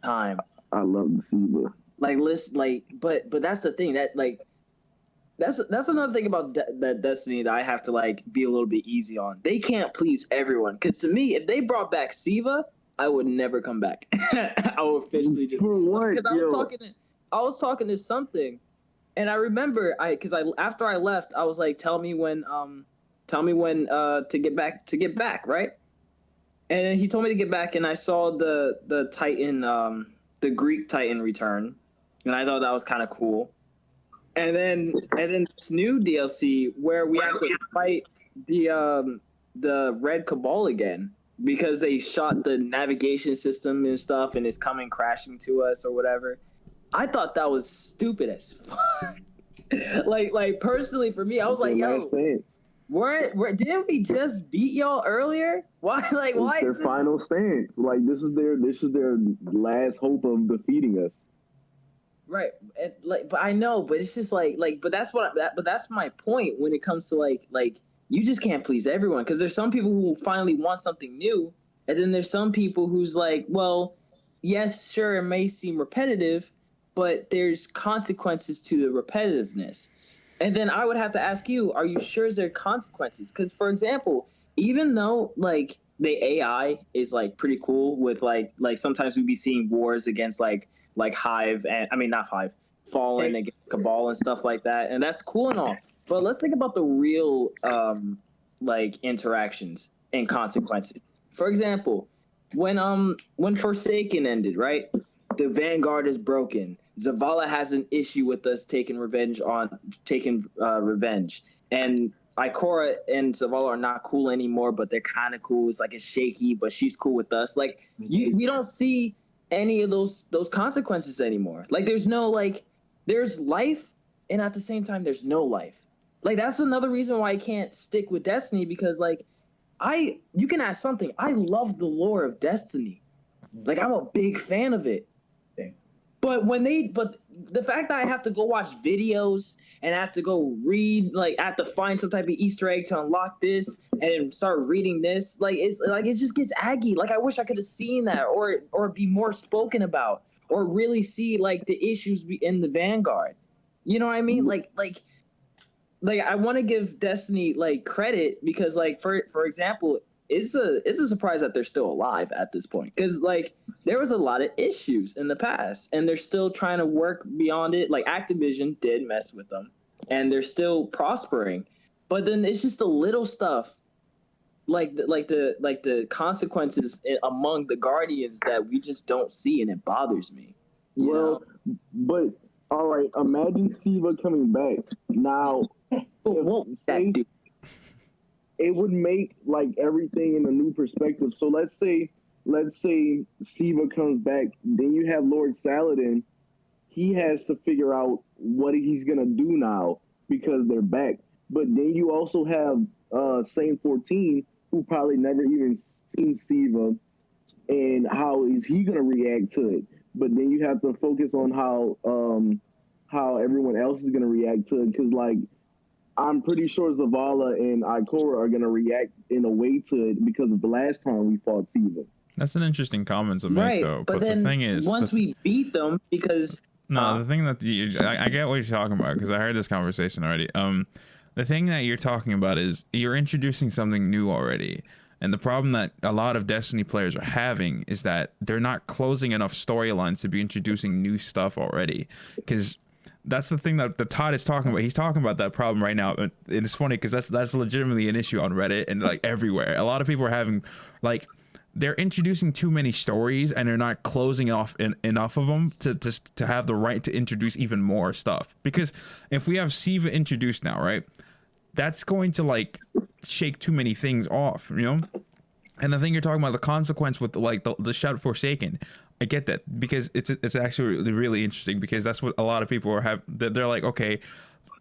time. I love the Siva. Like, listen, like, but that's the thing that like, that's another thing about that Destiny that I have to like be a little bit easy on. They can't please everyone. Because to me, if they brought back Siva, I would never come back. I would officially just For what? because I was talking to something. And I remember after I left, I was like, tell me when to get back, right? And then he told me to get back, and I saw the Titan, the Greek Titan return, and I thought that was kind of cool. And then this new DLC where we have to fight the Red Cabal again because they shot the navigation system and stuff, and it's coming crashing to us or whatever. I thought that was stupid as fuck. like personally for me, I was like, yo, didn't we just beat y'all earlier? Why It's their final stance. Like this is their last hope of defeating us. Right. And, but I know, but it's just but that's my point when it comes to like you just can't please everyone, because there's some people who finally want something new, and then there's some people who's like, well, yes, sure, it may seem repetitive, but there's consequences to the repetitiveness. And then I would have to ask you, are you sure there are consequences? Because, for example, even though, like, the AI is, like, pretty cool with, like sometimes we'd be seeing wars against, like Hive, and, I mean, not Hive, Fallen against Cabal and stuff like that, and that's cool and all. But let's think about the real, interactions and consequences. For example, when Forsaken ended, right? The Vanguard is broken. Zavala has an issue with us taking revenge, and Ikora and Zavala are not cool anymore, but they're kind of cool. It's like it's shaky, but she's cool with us. Like we don't see any of those consequences anymore. Like there's no there's life, and at the same time there's no life. Like that's another reason why I can't stick with Destiny, because you can ask something. I love the lore of Destiny. Like I'm a big fan of it. But the fact that I have to go watch videos and I have to go read, I have to find some type of Easter egg to unlock this and start reading this, it just gets aggy. Like I wish I could have seen that or be more spoken about, or really see the issues in the Vanguard. You know what I mean? Like I want to give Destiny credit because for example, it's a surprise that they're still alive at this point, because there was a lot of issues in the past and they're still trying to work beyond it. Activision did mess with them and they're still prospering, but then it's just the little stuff the consequences among the Guardians that we just don't see, and it bothers me. You Well, but all right, imagine Siva coming back now. know? Say- it would make like everything in a new perspective. So let's say Siva comes back, then you have Lord Saladin. He has to figure out what he's gonna do now because they're back. But then you also have Saint 14, who probably never even seen Siva, and how is he gonna react to it? But then you have to focus on how everyone else is gonna react to it, because like I'm pretty sure Zavala and Ikora are gonna react in a way to it because of the last time we fought Siva. That's an interesting comment to make, Right, though. but then the thing is, once we beat them, because no, the thing that I get what you're talking about, because I heard this conversation already. The thing that you're talking about is you're introducing something new already. And the problem that a lot of Destiny players are having is that they're not closing enough storylines to be introducing new stuff already. Because that's the thing that the Todd is talking about. He's talking about that problem right now. And it's funny because that's legitimately an issue on Reddit and like everywhere. A lot of people are having like, they're introducing too many stories and they're not closing off enough of them to have the right to introduce even more stuff. Because if we have Siva introduced now, right, that's going to like shake too many things off, you know? And the thing you're talking about, the consequence with the shout Forsaken, I get that, because it's actually really interesting, because that's what a lot of people are they're like, okay,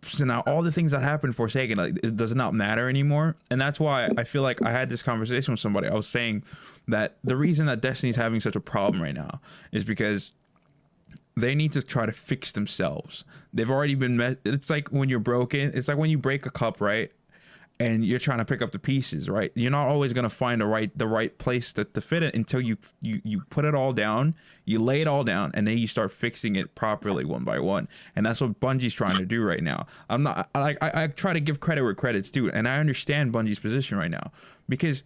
so now all the things that happened Forsaken, like, it does not matter anymore. And that's why I feel like I had this conversation with somebody. I was saying that the reason that Destiny's having such a problem right now is because they need to try to fix themselves. They've already been it's like when you're broken, it's like when you break a cup, right? And you're trying to pick up the pieces, right? You're not always gonna find the right place to fit it until you put it all down, you lay it all down, and then you start fixing it properly one by one. And that's what Bungie's trying to do right now. I try to give credit where credit's due, and I understand Bungie's position right now, because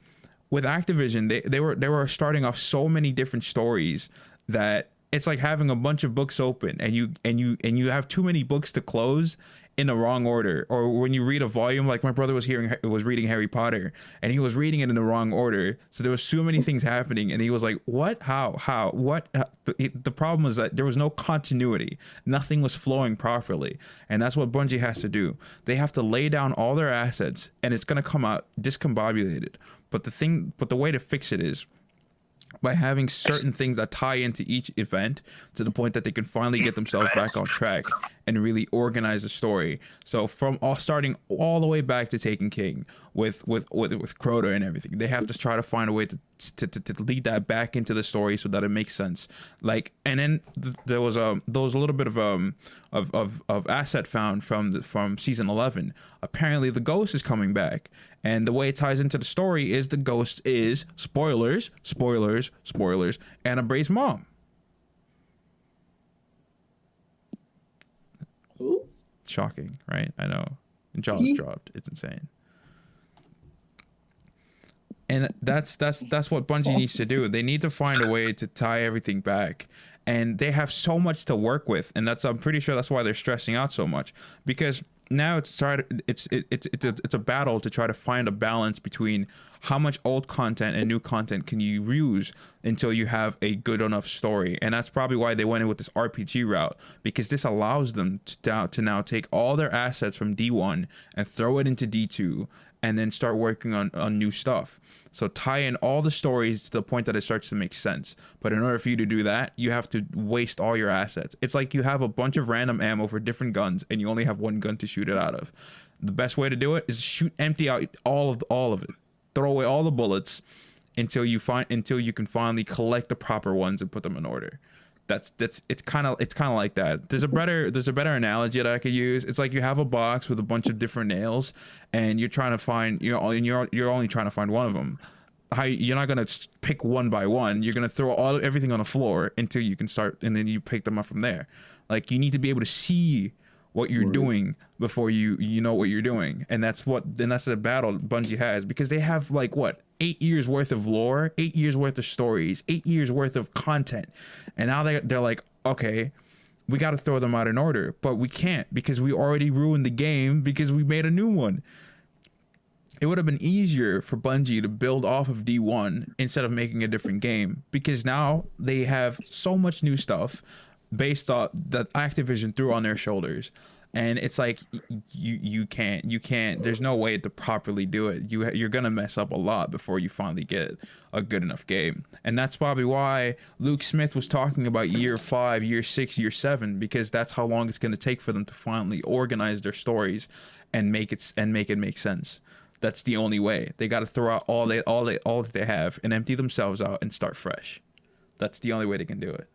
with Activision, they were starting off so many different stories that it's like having a bunch of books open and you have too many books to close in the wrong order. Or when you read a volume, like my brother was reading Harry Potter and he was reading it in the wrong order, so there was so many things happening and he was like, what, how what the problem was that there was no continuity, nothing was flowing properly. And that's what Bungie has to do. They have to lay down all their assets and it's going to come out discombobulated. But the way to fix it is by having certain things that tie into each event to the point that they can finally get themselves back on track and really organize the story. So from starting all the way back to Taken King with Crota and everything, they have to try to find a way to lead that back into the story so that it makes sense. Like, and then there was a little bit of asset found from season 11. Apparently the ghost is coming back, and the way it ties into the story is the ghost is spoilers Anna Bray's mom. Who? Shocking, right? I know. Jaws dropped. It's insane. And that's what Bungie needs to do. They need to find a way to tie everything back. And they have so much to work with, and I'm pretty sure that's why they're stressing out so much, because now it's a battle to try to find a balance between how much old content and new content can you use until you have a good enough story. And that's probably why they went in with this RPG route, because this allows them to now take all their assets from D1 and throw it into D2 and then start working on new stuff. So tie in all the stories to the point that it starts to make sense. But in order for you to do that, you have to waste all your assets. It's like you have a bunch of random ammo for different guns and you only have one gun to shoot it out of. The best way to do it is empty out all of it. Throw away all the bullets until you can finally collect the proper ones and put them in order. It's kind of like that. There's a better analogy that I could use. It's like you have a box with a bunch of different nails, and you're trying to find you're only trying to find one of them. You're not gonna pick one by one. You're gonna throw everything on the floor until you can start, and then you pick them up from there. Like, you need to be able to see what you're doing before you know what you're doing, and that's the battle Bungie has, because they have like 8 years worth of lore, 8 years worth of stories, 8 years worth of content, and now they're like, okay, we got to throw them out in order, but we can't because we already ruined the game because we made a new one. it would have been easier for Bungie to build off of D1 instead of making a different game, because now they have so much new stuff based on that Activision threw on their shoulders, and it's like you can't there's no way to properly do it. You're gonna mess up a lot before you finally get a good enough game. And that's probably why Luke Smith was talking about year 5, year 6, year 7, because that's how long it's going to take for them to finally organize their stories and make it make sense. That's the only way. They got to throw out all that they have and empty themselves out and start fresh. That's the only way they can do it.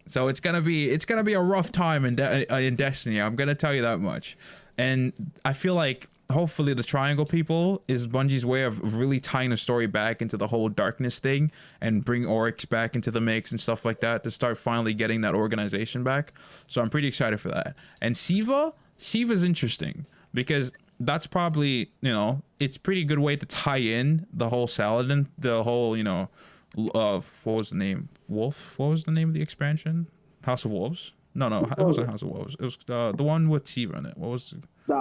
So it's gonna be a rough time in Destiny. I'm gonna tell you that much. And I feel like hopefully the Triangle people is Bungie's way of really tying the story back into the whole darkness thing and bring Oryx back into the mix and stuff like that to start finally getting that organization back. So I'm pretty excited for that. And Siva's interesting because that's probably, it's pretty good way to tie in the whole Saladin, the whole, what was the name? Wolf? What was the name of the expansion? House of Wolves? No, it wasn't House of Wolves. It was the one with Siva in it. What was the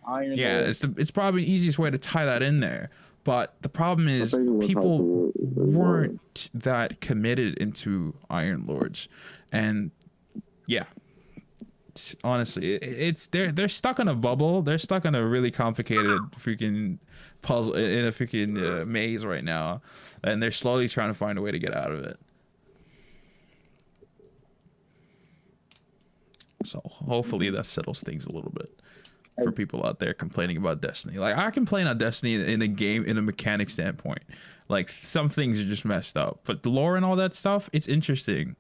Iron? Yeah, it's probably the easiest way to tie that in there. But the problem is people weren't that committed into Iron Lords, and yeah, honestly, they're stuck in a bubble. They're stuck in a really complicated freaking puzzle in a freaking maze right now, and they're slowly trying to find a way to get out of it. So hopefully that settles things a little bit for people out there complaining about Destiny. Like, I complain on Destiny in a game in a mechanic standpoint. Like, some things are just messed up, but the lore and all that stuff, it's interesting,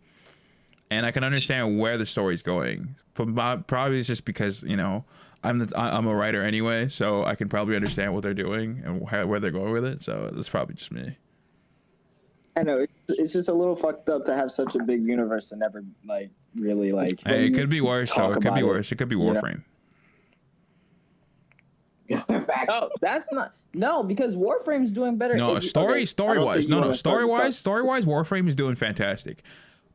and I can understand where the story's going. But probably it's just because I'm a writer anyway, so I can probably understand what they're doing and where they're going with it. So that's probably just me. I know it's just a little fucked up to have such a big universe and never really Hey, it could be worse though. It could be worse. It could be Warframe. Oh, that's not because Warframe's doing better. No, story wise, Warframe is doing fantastic.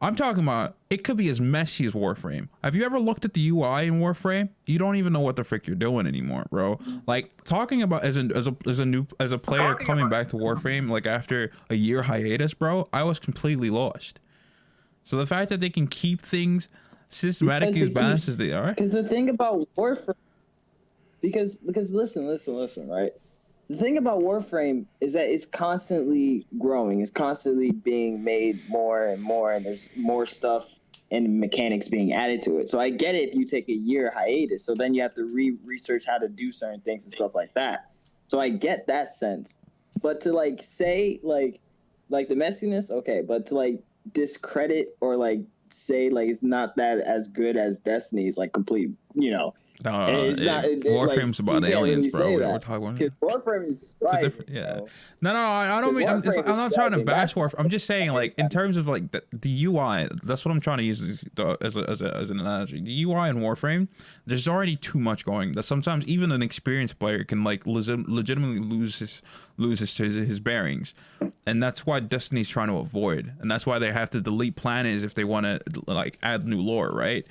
I'm talking about it could be as messy as Warframe. Have you ever looked at the UI in Warframe? You don't even know what the frick you're doing anymore, bro. Like, talking about as a player coming back to Warframe like after a year hiatus, bro, I was completely lost. So the fact that they can keep things systematically as balanced as they are. Because the thing about Warframe, because listen, right? The thing about Warframe is that it's constantly growing. It's constantly being made more and more, and there's more stuff and mechanics being added to it. So I get it if you take a year hiatus. So then you have to research how to do certain things and stuff like that. So I get that sense. But to say the messiness, okay, but to discredit or say it's not that as good as Destiny's complete, No, it's Warframe's about aliens, bro. We're talking about Warframe is different, yeah. No, I don't mean. I'm not trying to bash Warframe. I'm just saying, in terms of the UI. That's what I'm trying to use as an analogy. The UI in Warframe, there's already too much going. That sometimes even an experienced player can legitimately lose his bearings, and that's why Destiny's trying to avoid, and that's why they have to delete planets if they want to add new lore, right?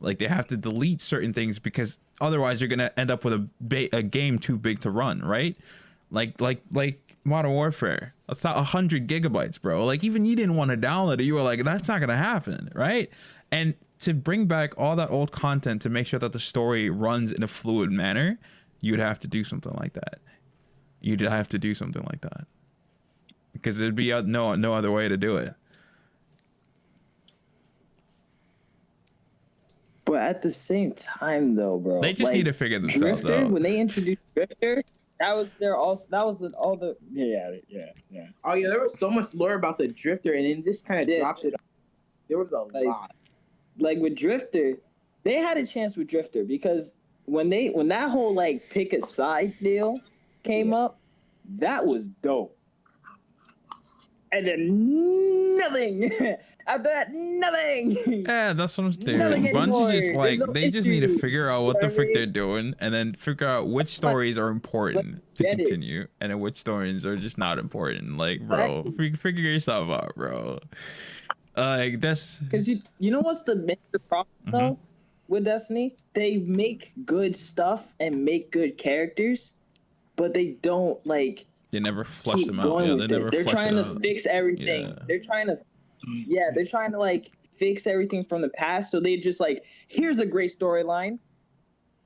They have to delete certain things because otherwise you're gonna end up with a game too big to run, right? Like Modern Warfare, 100 gigabytes, bro. Even you didn't want to download it. You were like, that's not gonna happen, right? And to bring back all that old content to make sure that the story runs in a fluid manner, you'd have to do something like that. Because there'd be no other way to do it. But at the same time, though, bro, they just need to figure themselves Drifter, out. When they introduced Drifter, that was all the yeah. Oh yeah, there was so much lore about the Drifter, and then just kind of dropped it. There was a lot. With Drifter, they had a chance with Drifter because when that whole pick a side deal came up, that was dope. And then nothing. After that, nothing. Yeah, that's what I'm saying. Bungie just they just need to figure out what the frick they're doing, and then figure out which stories are important to continue, and then which stories are just not important. Bro, figure yourself out, bro. That's because you know what's the major problem though? with Destiny. They make good stuff and make good characters, but they don't like They never flush keep them out. going Yeah, with they it. never They're flush trying it to out. fix everything. Yeah. They're trying to like fix everything from the past. So they just like, here's a great storyline,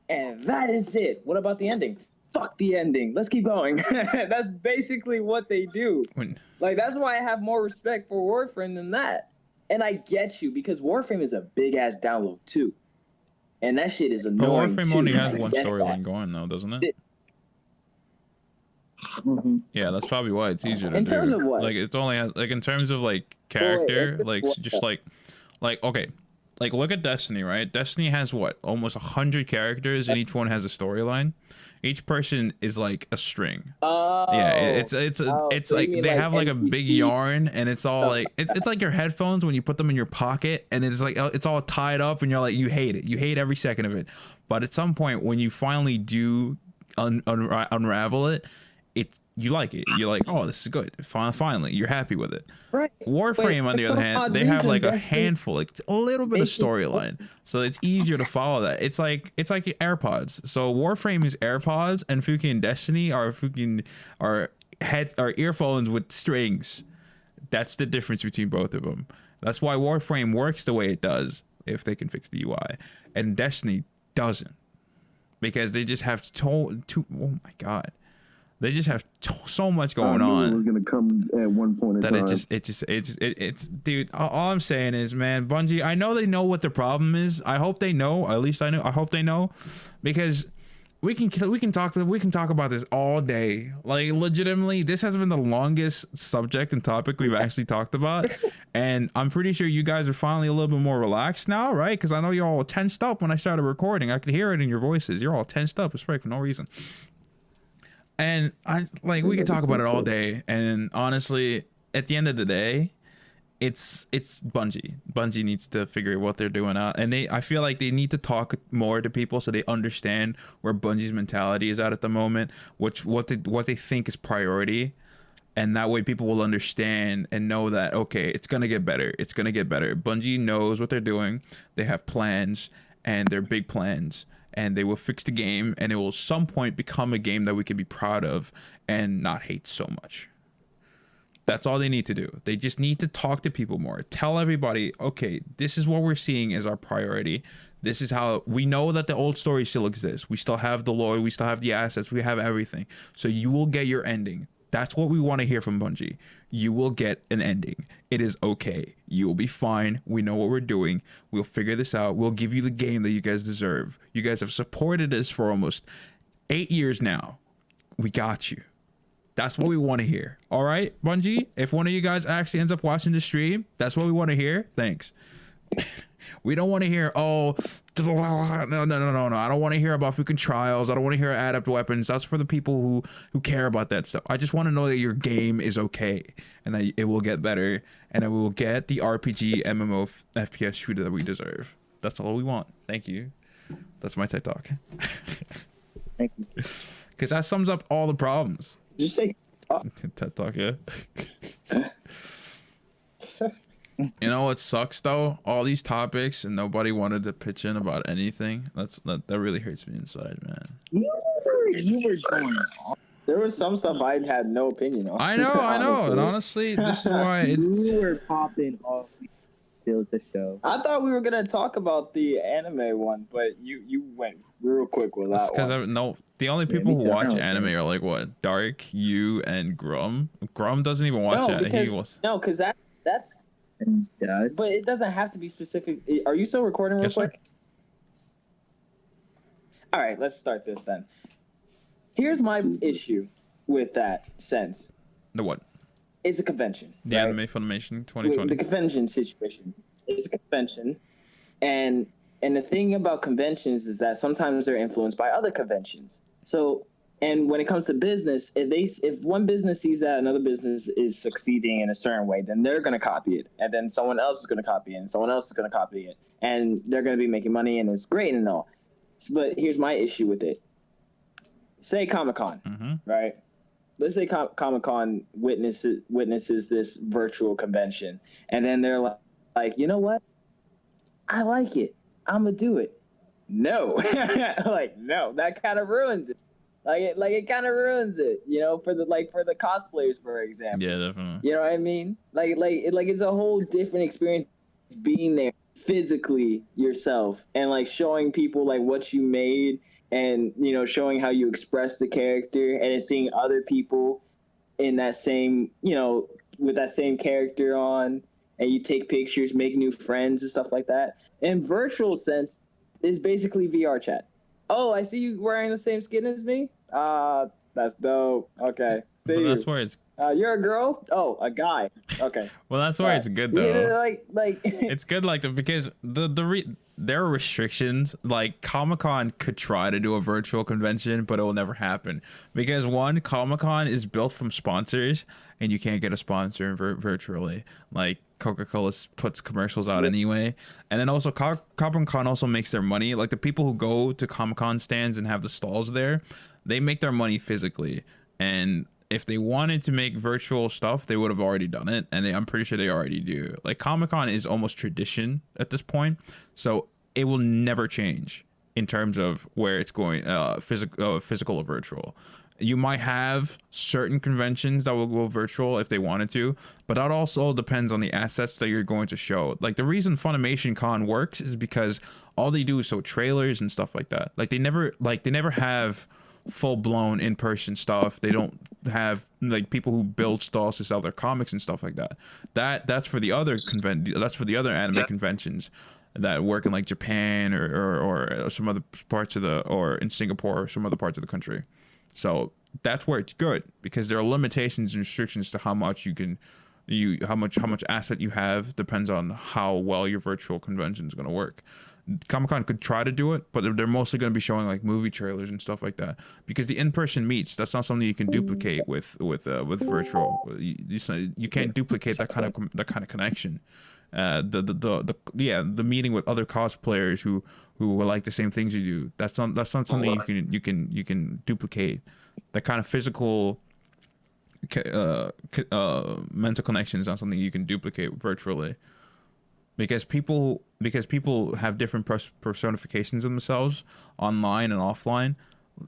and that is it. What about the ending? Fuck the ending. Let's keep going. That's basically what they do. Like, that's why I have more respect for Warframe than that. And I get you, because Warframe is a big ass download too, and that shit is But annoying. Warframe too. only has I one get storyline that. going though, doesn't it? Mm-hmm. Yeah, that's probably why it's easier to In do. terms of what? Like it's only like in terms of like character, like just like okay, like look at Destiny, right? Destiny has what, almost 100 characters, and each one has a storyline. Each person is like a string. Oh, Yeah, it's so like you mean they have like a big NPC? yarn, and it's all like it's like your headphones when you put them in your pocket, and it's like it's all tied up, and you're like, you hate it, you hate every second of it. But at some point when you finally do unravel it, you like it. You're like, oh, this is good. Finally, you're happy with it. Right. Warframe, on the other hand, they have like a handful, like a little bit of Destiny- storyline, so it's easier to follow that. It's like your AirPods. So Warframe is AirPods, and fucking Destiny are earphones with strings. That's the difference between both of them. That's why Warframe works the way it does, if they can fix the UI, and Destiny doesn't, because they just have oh my god. They just have so much going I knew on. it was gonna come at one point in That time. it's dude, all I'm saying is, man, Bungie, I know they know what the problem is. I hope they know. At least I hope they know, because we can talk about this all day. Like, legitimately, this has been the longest subject and topic we've actually talked about, and I'm pretty sure you guys are finally a little bit more relaxed now, right? Because I know you're all tensed up when I started recording. I could hear it in your voices. You're all tensed up, it's right, for no reason. And we could talk about it all day, and honestly, at the end of the day, it's Bungie. Bungie needs to figure what they're doing out, and I feel like they need to talk more to people so they understand where Bungie's mentality is at the moment, what they think is priority, and that way people will understand and know that, okay, it's gonna get better. It's gonna get better. Bungie knows what they're doing. They have plans, and they're big plans. And they will fix the game, and it will at some point become a game that we can be proud of and not hate so much. That's all they need to do. They just need to talk to people more. Tell everybody, okay, this is what we're seeing as our priority. This is how we know that the old story still exists. We still have the lore. We still have the assets. We have everything. So you will get your ending. That's what we want to hear from Bungie. You will get an ending. It is okay. You will be fine. We know what we're doing. We'll figure this out. We'll give you the game that you guys deserve. You guys have supported us for almost 8 years now. We got you. That's what we want to hear. All right, Bungie? If one of you guys actually ends up watching the stream, that's what we want to hear. Thanks. We don't want to hear, no. I don't want to hear about freaking trials. I don't want to hear adept weapons. That's for the people who care about that stuff. I just want to know that your game is okay, and that it will get better, and that we will get the RPG MMO FPS shooter that we deserve. That's all we want. Thank you. That's my TED Talk. Thank you. Because that sums up all the problems. Did you say TED Talk, yeah. You know what sucks though? All these topics and nobody wanted to pitch in about anything. That really hurts me inside, man. You were going off. there was some stuff I had no opinion on? I know, honestly. and honestly, this is why it's. You were popping off. Build the show. I thought we were gonna talk about the anime one, but you went real quick with that Because one. the only people me who too. I watch know, anime right? are like what, Dark, you, and Grum. Grum doesn't even watch No, it. because He was. no, because that's. And does. But it doesn't have to be specific. Are you still recording real Yes, sir. quick? All right, let's start this then. Here's my issue with that sense. The what? It's a convention. The right? Anime Funimation The 2020. convention situation. It's a convention, and the thing about conventions is that sometimes they're influenced by other conventions. So, and when it comes to business, if one business sees that another business is succeeding in a certain way, then they're gonna copy it, and then someone else is gonna copy it, and someone else is gonna copy it, and they're gonna be making money, and it's great and all. But here's my issue with it. Say Comic-Con, Mm-hmm. right? Let's say Comic-Con witnesses this virtual convention, and then they're like, you know what? I like it. I'm gonna do it. no, like no, that kind of ruins it. It kind of ruins it, you know, for the cosplayers, for example. Yeah, definitely. You know what I mean? It's a whole different experience being there physically yourself and like showing people like what you made and you know showing how you express the character and then seeing other people in that same you know with that same character on and you take pictures, make new friends and stuff like that. In virtual sense, is basically VR chat. Oh, I see you wearing the same skin as me. That's dope. Okay, see But you. that's where it's You're a girl? Oh, a guy. Okay. well. That's where it's good though. Yeah, like It's good because there are restrictions. Like Comic-Con could try to do a virtual convention, but it will never happen because one, Comic-Con is built from sponsors, and you can't get a sponsor virtually. Like Coca-Cola puts commercials out anyway, and then also Comic-Con also makes their money. Like the people who go to Comic-Con stands and have the stalls there, they make their money physically, and if they wanted to make virtual stuff, they would have already done it, and I'm pretty sure they already do. Like Comic-Con is almost tradition at this point, so it will never change in terms of where it's going, physical or virtual. You might have certain conventions that will go virtual if they wanted to, but that also depends on the assets that you're going to show. Like the reason Funimation Con works is because all they do is show trailers and stuff like that. Like they never have full-blown in-person stuff. They don't have like people who build stalls to sell their comics and stuff like that. That's for the other anime conventions that work in like Japan or some other parts of or in Singapore or some other parts of the country. So that's where it's good because there are limitations and restrictions to how much how much asset you have depends on how well your virtual convention is going to work. Comic-Con could try to do it, but they're mostly going to be showing like movie trailers and stuff like that because the in-person meets, that's not something you can duplicate with virtual. You can't duplicate that kind of connection. The meeting with other cosplayers who like the same things you do, that's not something you can duplicate. That kind of physical mental connection is not something you can duplicate virtually. Because people have different personifications of themselves online and offline,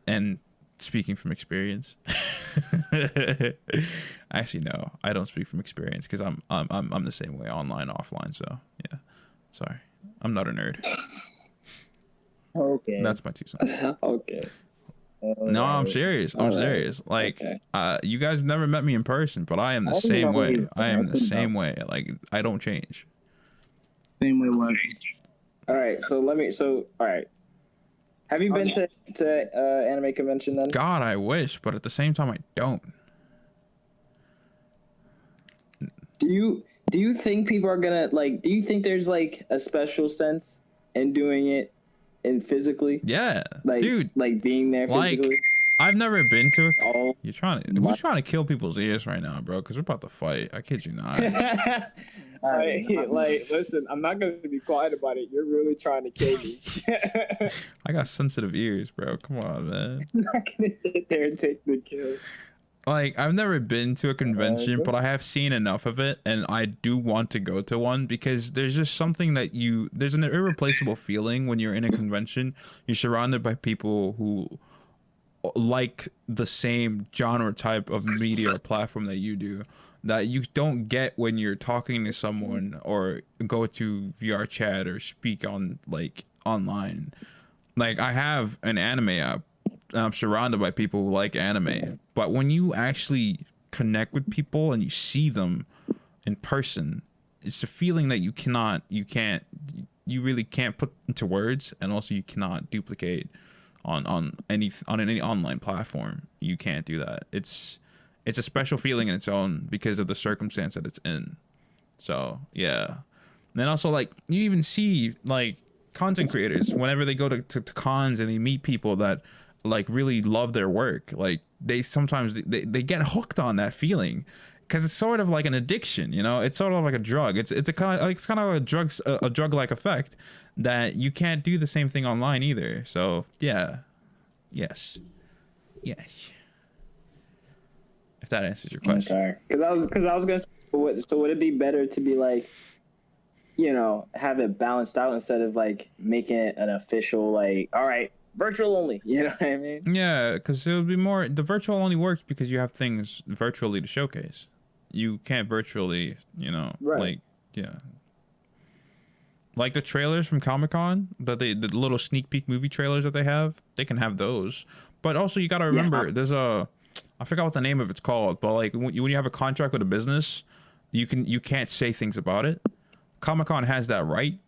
and speaking from experience, actually no, I don't speak from experience because I'm the same way online offline. So yeah, sorry, I'm not a nerd. Okay. That's my 2 cents. okay. No, I'm serious. I'm serious. Like, you guys never met me in person, but I am the same way. I am the same way. Like, I don't change. Same way was. All right, all right. Have you been to anime convention then? God, I wish, but at the same time, I don't. Do you think people are gonna like? Do you think there's like a special sense in doing it, in physically? Yeah, Like, dude, like being there physically. like I've never been to a. Oh. You're trying to. Who's trying to kill people's ears right now, bro? Because we're about to fight. I kid you not. Like, listen, I'm not gonna be quiet about it. You're really trying to kill me. I got sensitive ears, bro. Come on, man. I'm not gonna sit there and take the kill. Like, I've never been to a convention, but I have seen enough of it, and I do want to go to one because there's just something there's an irreplaceable feeling when you're in a convention. You're surrounded by people who like the same genre type of media or platform that you do, that you don't get when you're talking to someone or go to VR chat or speak on like online. Like, I have an anime app. I'm surrounded by people who like anime, but when you actually connect with people and you see them in person, it's a feeling that you really can't put into words, and also you cannot duplicate on any online platform. You can't do that. It's a special feeling in its own because of the circumstance that it's in. So yeah, and then also like you even see like content creators whenever they go to cons and they meet people that like really love their work, like they sometimes they get hooked on that feeling because it's sort of like an addiction, you know. It's sort of like a drug. It's kind of a drug like effect that you can't do the same thing online either. So yeah, yes. If that answers your question. Okay. Because I was gonna say, so would it be better to be like have it balanced out instead of like making it an official like, all right, virtual only. You know what I mean? Yeah, because it would be more. The virtual only works because you have things virtually to showcase. You can't virtually, Right. like, yeah. Like the trailers from Comic-Con, the little sneak peek movie trailers that they can have those. But also you got to remember, there's I forgot what the name of it's called, but like when you have a contract with a business, you can't say things about it. Comic-Con has that right,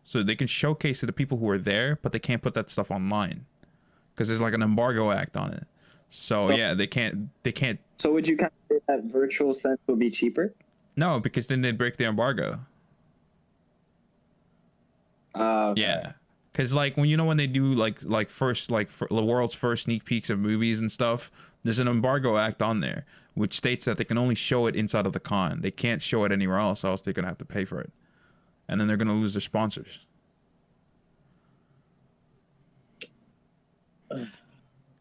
so they can showcase to the people who are there, but they can't put that stuff online because there's like an embargo act on it. So yeah, they can't. So would you kind of say that virtual sense would be cheaper? No, because then they'd break the embargo. Okay. Yeah, because like when they do like first for the world's first sneak peeks of movies and stuff, there's an embargo act on there which states that they can only show it inside of the con. They can't show it anywhere else they're gonna have to pay for it, and then they're gonna lose their sponsors.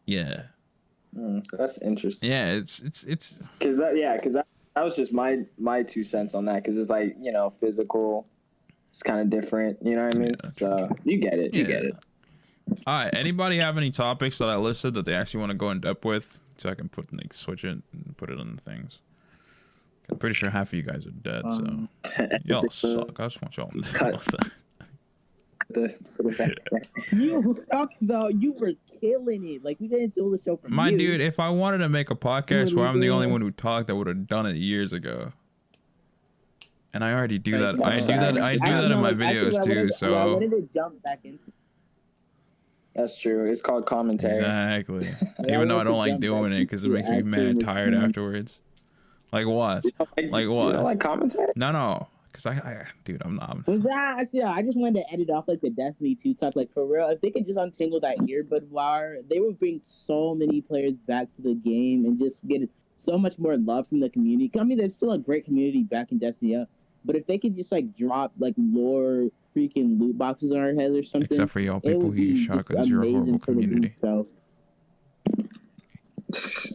Yeah. That's interesting. Yeah, it's Because that was just my 2 cents on that. Because it's like physical, it's kind of different. You know what I mean? Yeah, So you get it. You get it. All right. Anybody have any topics that I listed that they actually want to go in depth with, so I can switch it and put it on the things? I'm pretty sure half of you guys are dead, so y'all suck. I just want y'all to know that. You talked about you were killing it. Like we didn't steal the show from My you. dude, if I wanted to make a podcast where I'm the only one who talked, I would have done it years ago. And I already do that. I do that in my videos too. So I wanted to jump back into. That's true. It's called commentary. exactly. Yeah, Even though I I don't want to like jump doing back it because it into makes me actually mad tired listening. afterwards. Like what? Like You what? don't like commentary? No. Because dude, I'm not. Was that actually? I just wanted to edit off like the Destiny 2 talk. Like for real, if they could just untangle that earbud wire, they would bring so many players back to the game and just get so much more love from the community. I mean, there's still a great community back in Destiny, yeah. But if they could just like drop like lore freaking loot boxes on our heads or something, Except for y'all it people would who use be just shotguns, you're a horrible amazing for the community. game, so.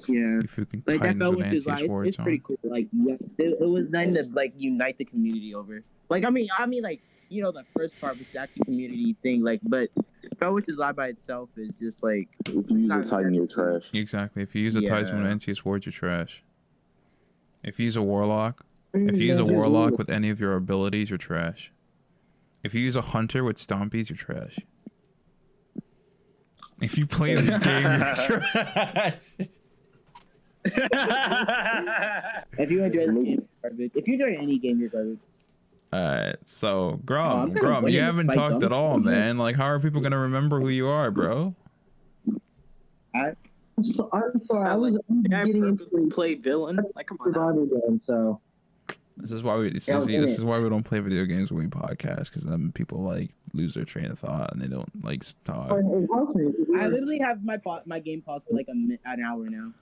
Yeah. You freaking Like I titans felt with which is like anti-swords it's on. pretty cool. Like yeah, it was nice to like unite the community over. Like I mean like the first part was actually community thing. Like but felt which is live by itself is just like If you use a Titan, you're trash. Exactly. If you use a Titan with anti-swords, you're trash. If you use a warlock, with any of your abilities, you're trash. If you use a hunter with stompies, you're trash. If you play this game, you're trash. If you enjoy the game, you're garbage. If you enjoy any game, you're garbage. Alright, so I'm Grum, kinda winning you this haven't fight, talked though. at all, man. Like, how are people gonna remember who you are, bro? I'm sorry. I was getting into play villain. Like come a survival game, so This is why this is why we don't play video games when we podcast, because then people like lose their train of thought and they don't like talk. I literally have my game paused for like an hour now.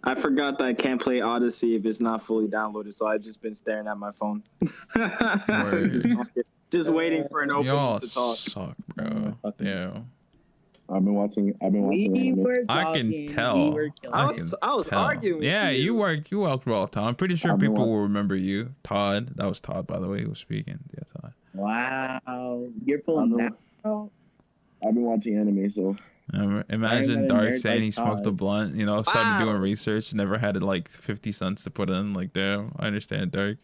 I forgot that I can't play Odyssey if it's not fully downloaded, so I've just been staring at my phone. just waiting for an opening Y'all to talk. suck, bro. Damn. I've been watching. We were I talking, can tell. We were killing I it. was arguing with Yeah, you worked well, Todd. I'm pretty sure I've been people watching. will remember you. Todd. That was Todd, by the way, who was speaking. Yeah, Todd. Wow, you're pulling that. I've been watching anime, so Imagine another Dark nerd saying like he smoked a Todd. blunt, started Wow. doing research, never had like 50 cents to put in. Like, damn, I understand, Dark.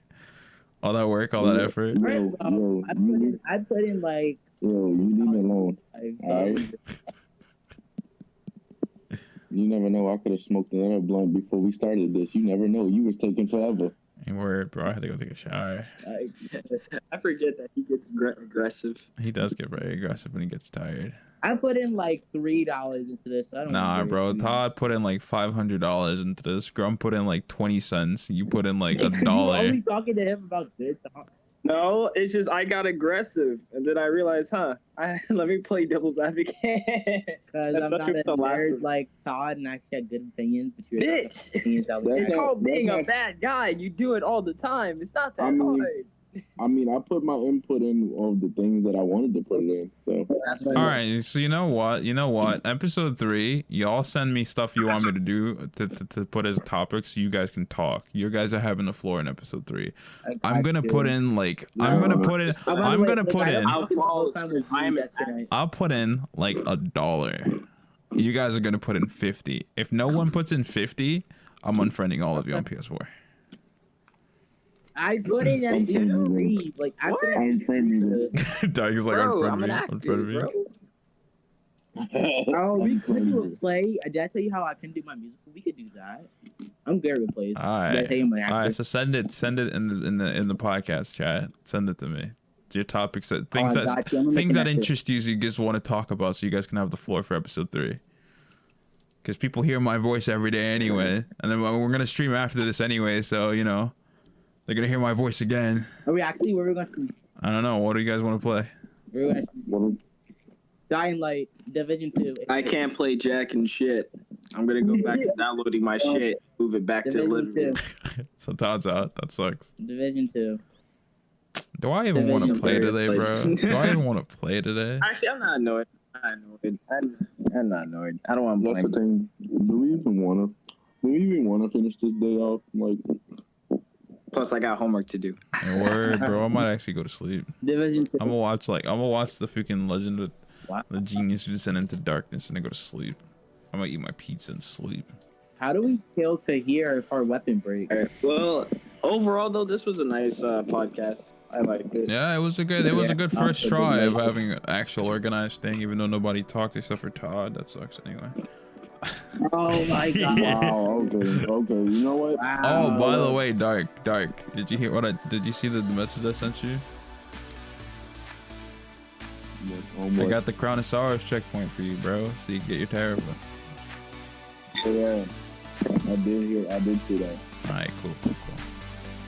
All that work, all that effort. I put in like. you leave me alone. So Alright. You never know. I could have smoked another blunt before we started this. You never know. You was taking forever. Ain't word, bro. I had to go take a shower. I forget that he gets aggressive. He does get very aggressive when he gets tired. I put in like $3 into this. I don't. Nah, remember bro. it, to be Todd honest. put in like $500 into this. Grum put in like 20 cents. You put in like You were $1. only talking to him about this. No, it's just I got aggressive, and then I realized, let me play devil's advocate. Because I'm not Especially a with the last nerd of- like Todd and actually had good opinions. But you're Bitch! opinions that was That's It's not- called being that's a not- bad guy. You do it all the time. It's not that I mean- hard. I mean, I put my input in of the things that I wanted to put it in. So That's All right, so you know what? Episode 3, y'all send me stuff you want me to do to put as topics so you guys can talk. You guys are having the floor in episode 3. I'm gonna put in like I'll put in like $1. You guys are gonna put in 50. If no one puts in 50, I'm unfriending all of you on PS4. I put it at three. Like I put it I'm friendly with Doug's like Bro, unfriend me. Oh, we could do a play. Did I tell you how I can do my musical? We could do that. I'm good with plays. All right, so send it in the podcast chat. Send it to me. It's your topics things that interest you, so you just want to talk about, so you guys can have the floor for episode 3. Because people hear my voice every day anyway, and then we're gonna stream after this anyway, so you know they're gonna hear my voice again. Are we actually? Where are we going to? I don't know. What do you guys want to play? We're going to Dying Light Division 2. I can't play jack and shit. I'm gonna go back to downloading my shit, move it back to the living room. So Todd's out. That sucks. Division 2. Do I even want to play today, bro? Do I even want to play today? Actually, I'm not annoyed. I'm not annoyed. I don't want to play. That's the thing. Do we even want to finish this day off? Like, Plus, I got homework to do. Hey, word, bro. I might actually go to sleep. Division 2. I'm gonna watch the freaking Legend of the Genius who Descended into Darkness and then go to sleep. I'm gonna eat my pizza and sleep. How do we kill Tahir if our weapon breaks? Well, overall though, this was a nice podcast. I liked it. Yeah, it was a good first try of having an actual organized thing, even though nobody talked except for Todd. That sucks anyway. Oh my god! wow. Okay. You know what? Wow. Oh, by the way, Dark. Did you hear did you see the message I sent you? I got the Chronosaurus checkpoint for you, bro. So you can get your Terrapin. Yeah, I did see that. All right, cool.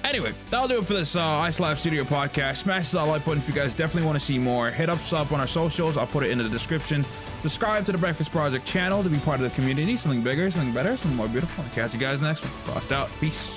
Anyway, that'll do it for this Ice Lab Studio podcast. Smash that like button if you guys definitely want to see more. Hit us up on our socials. I'll put it in the description. Subscribe to the Breakfast Project channel to be part of the community. Something bigger, something better, something more beautiful. I'll catch you guys next one. Crossed out. Peace.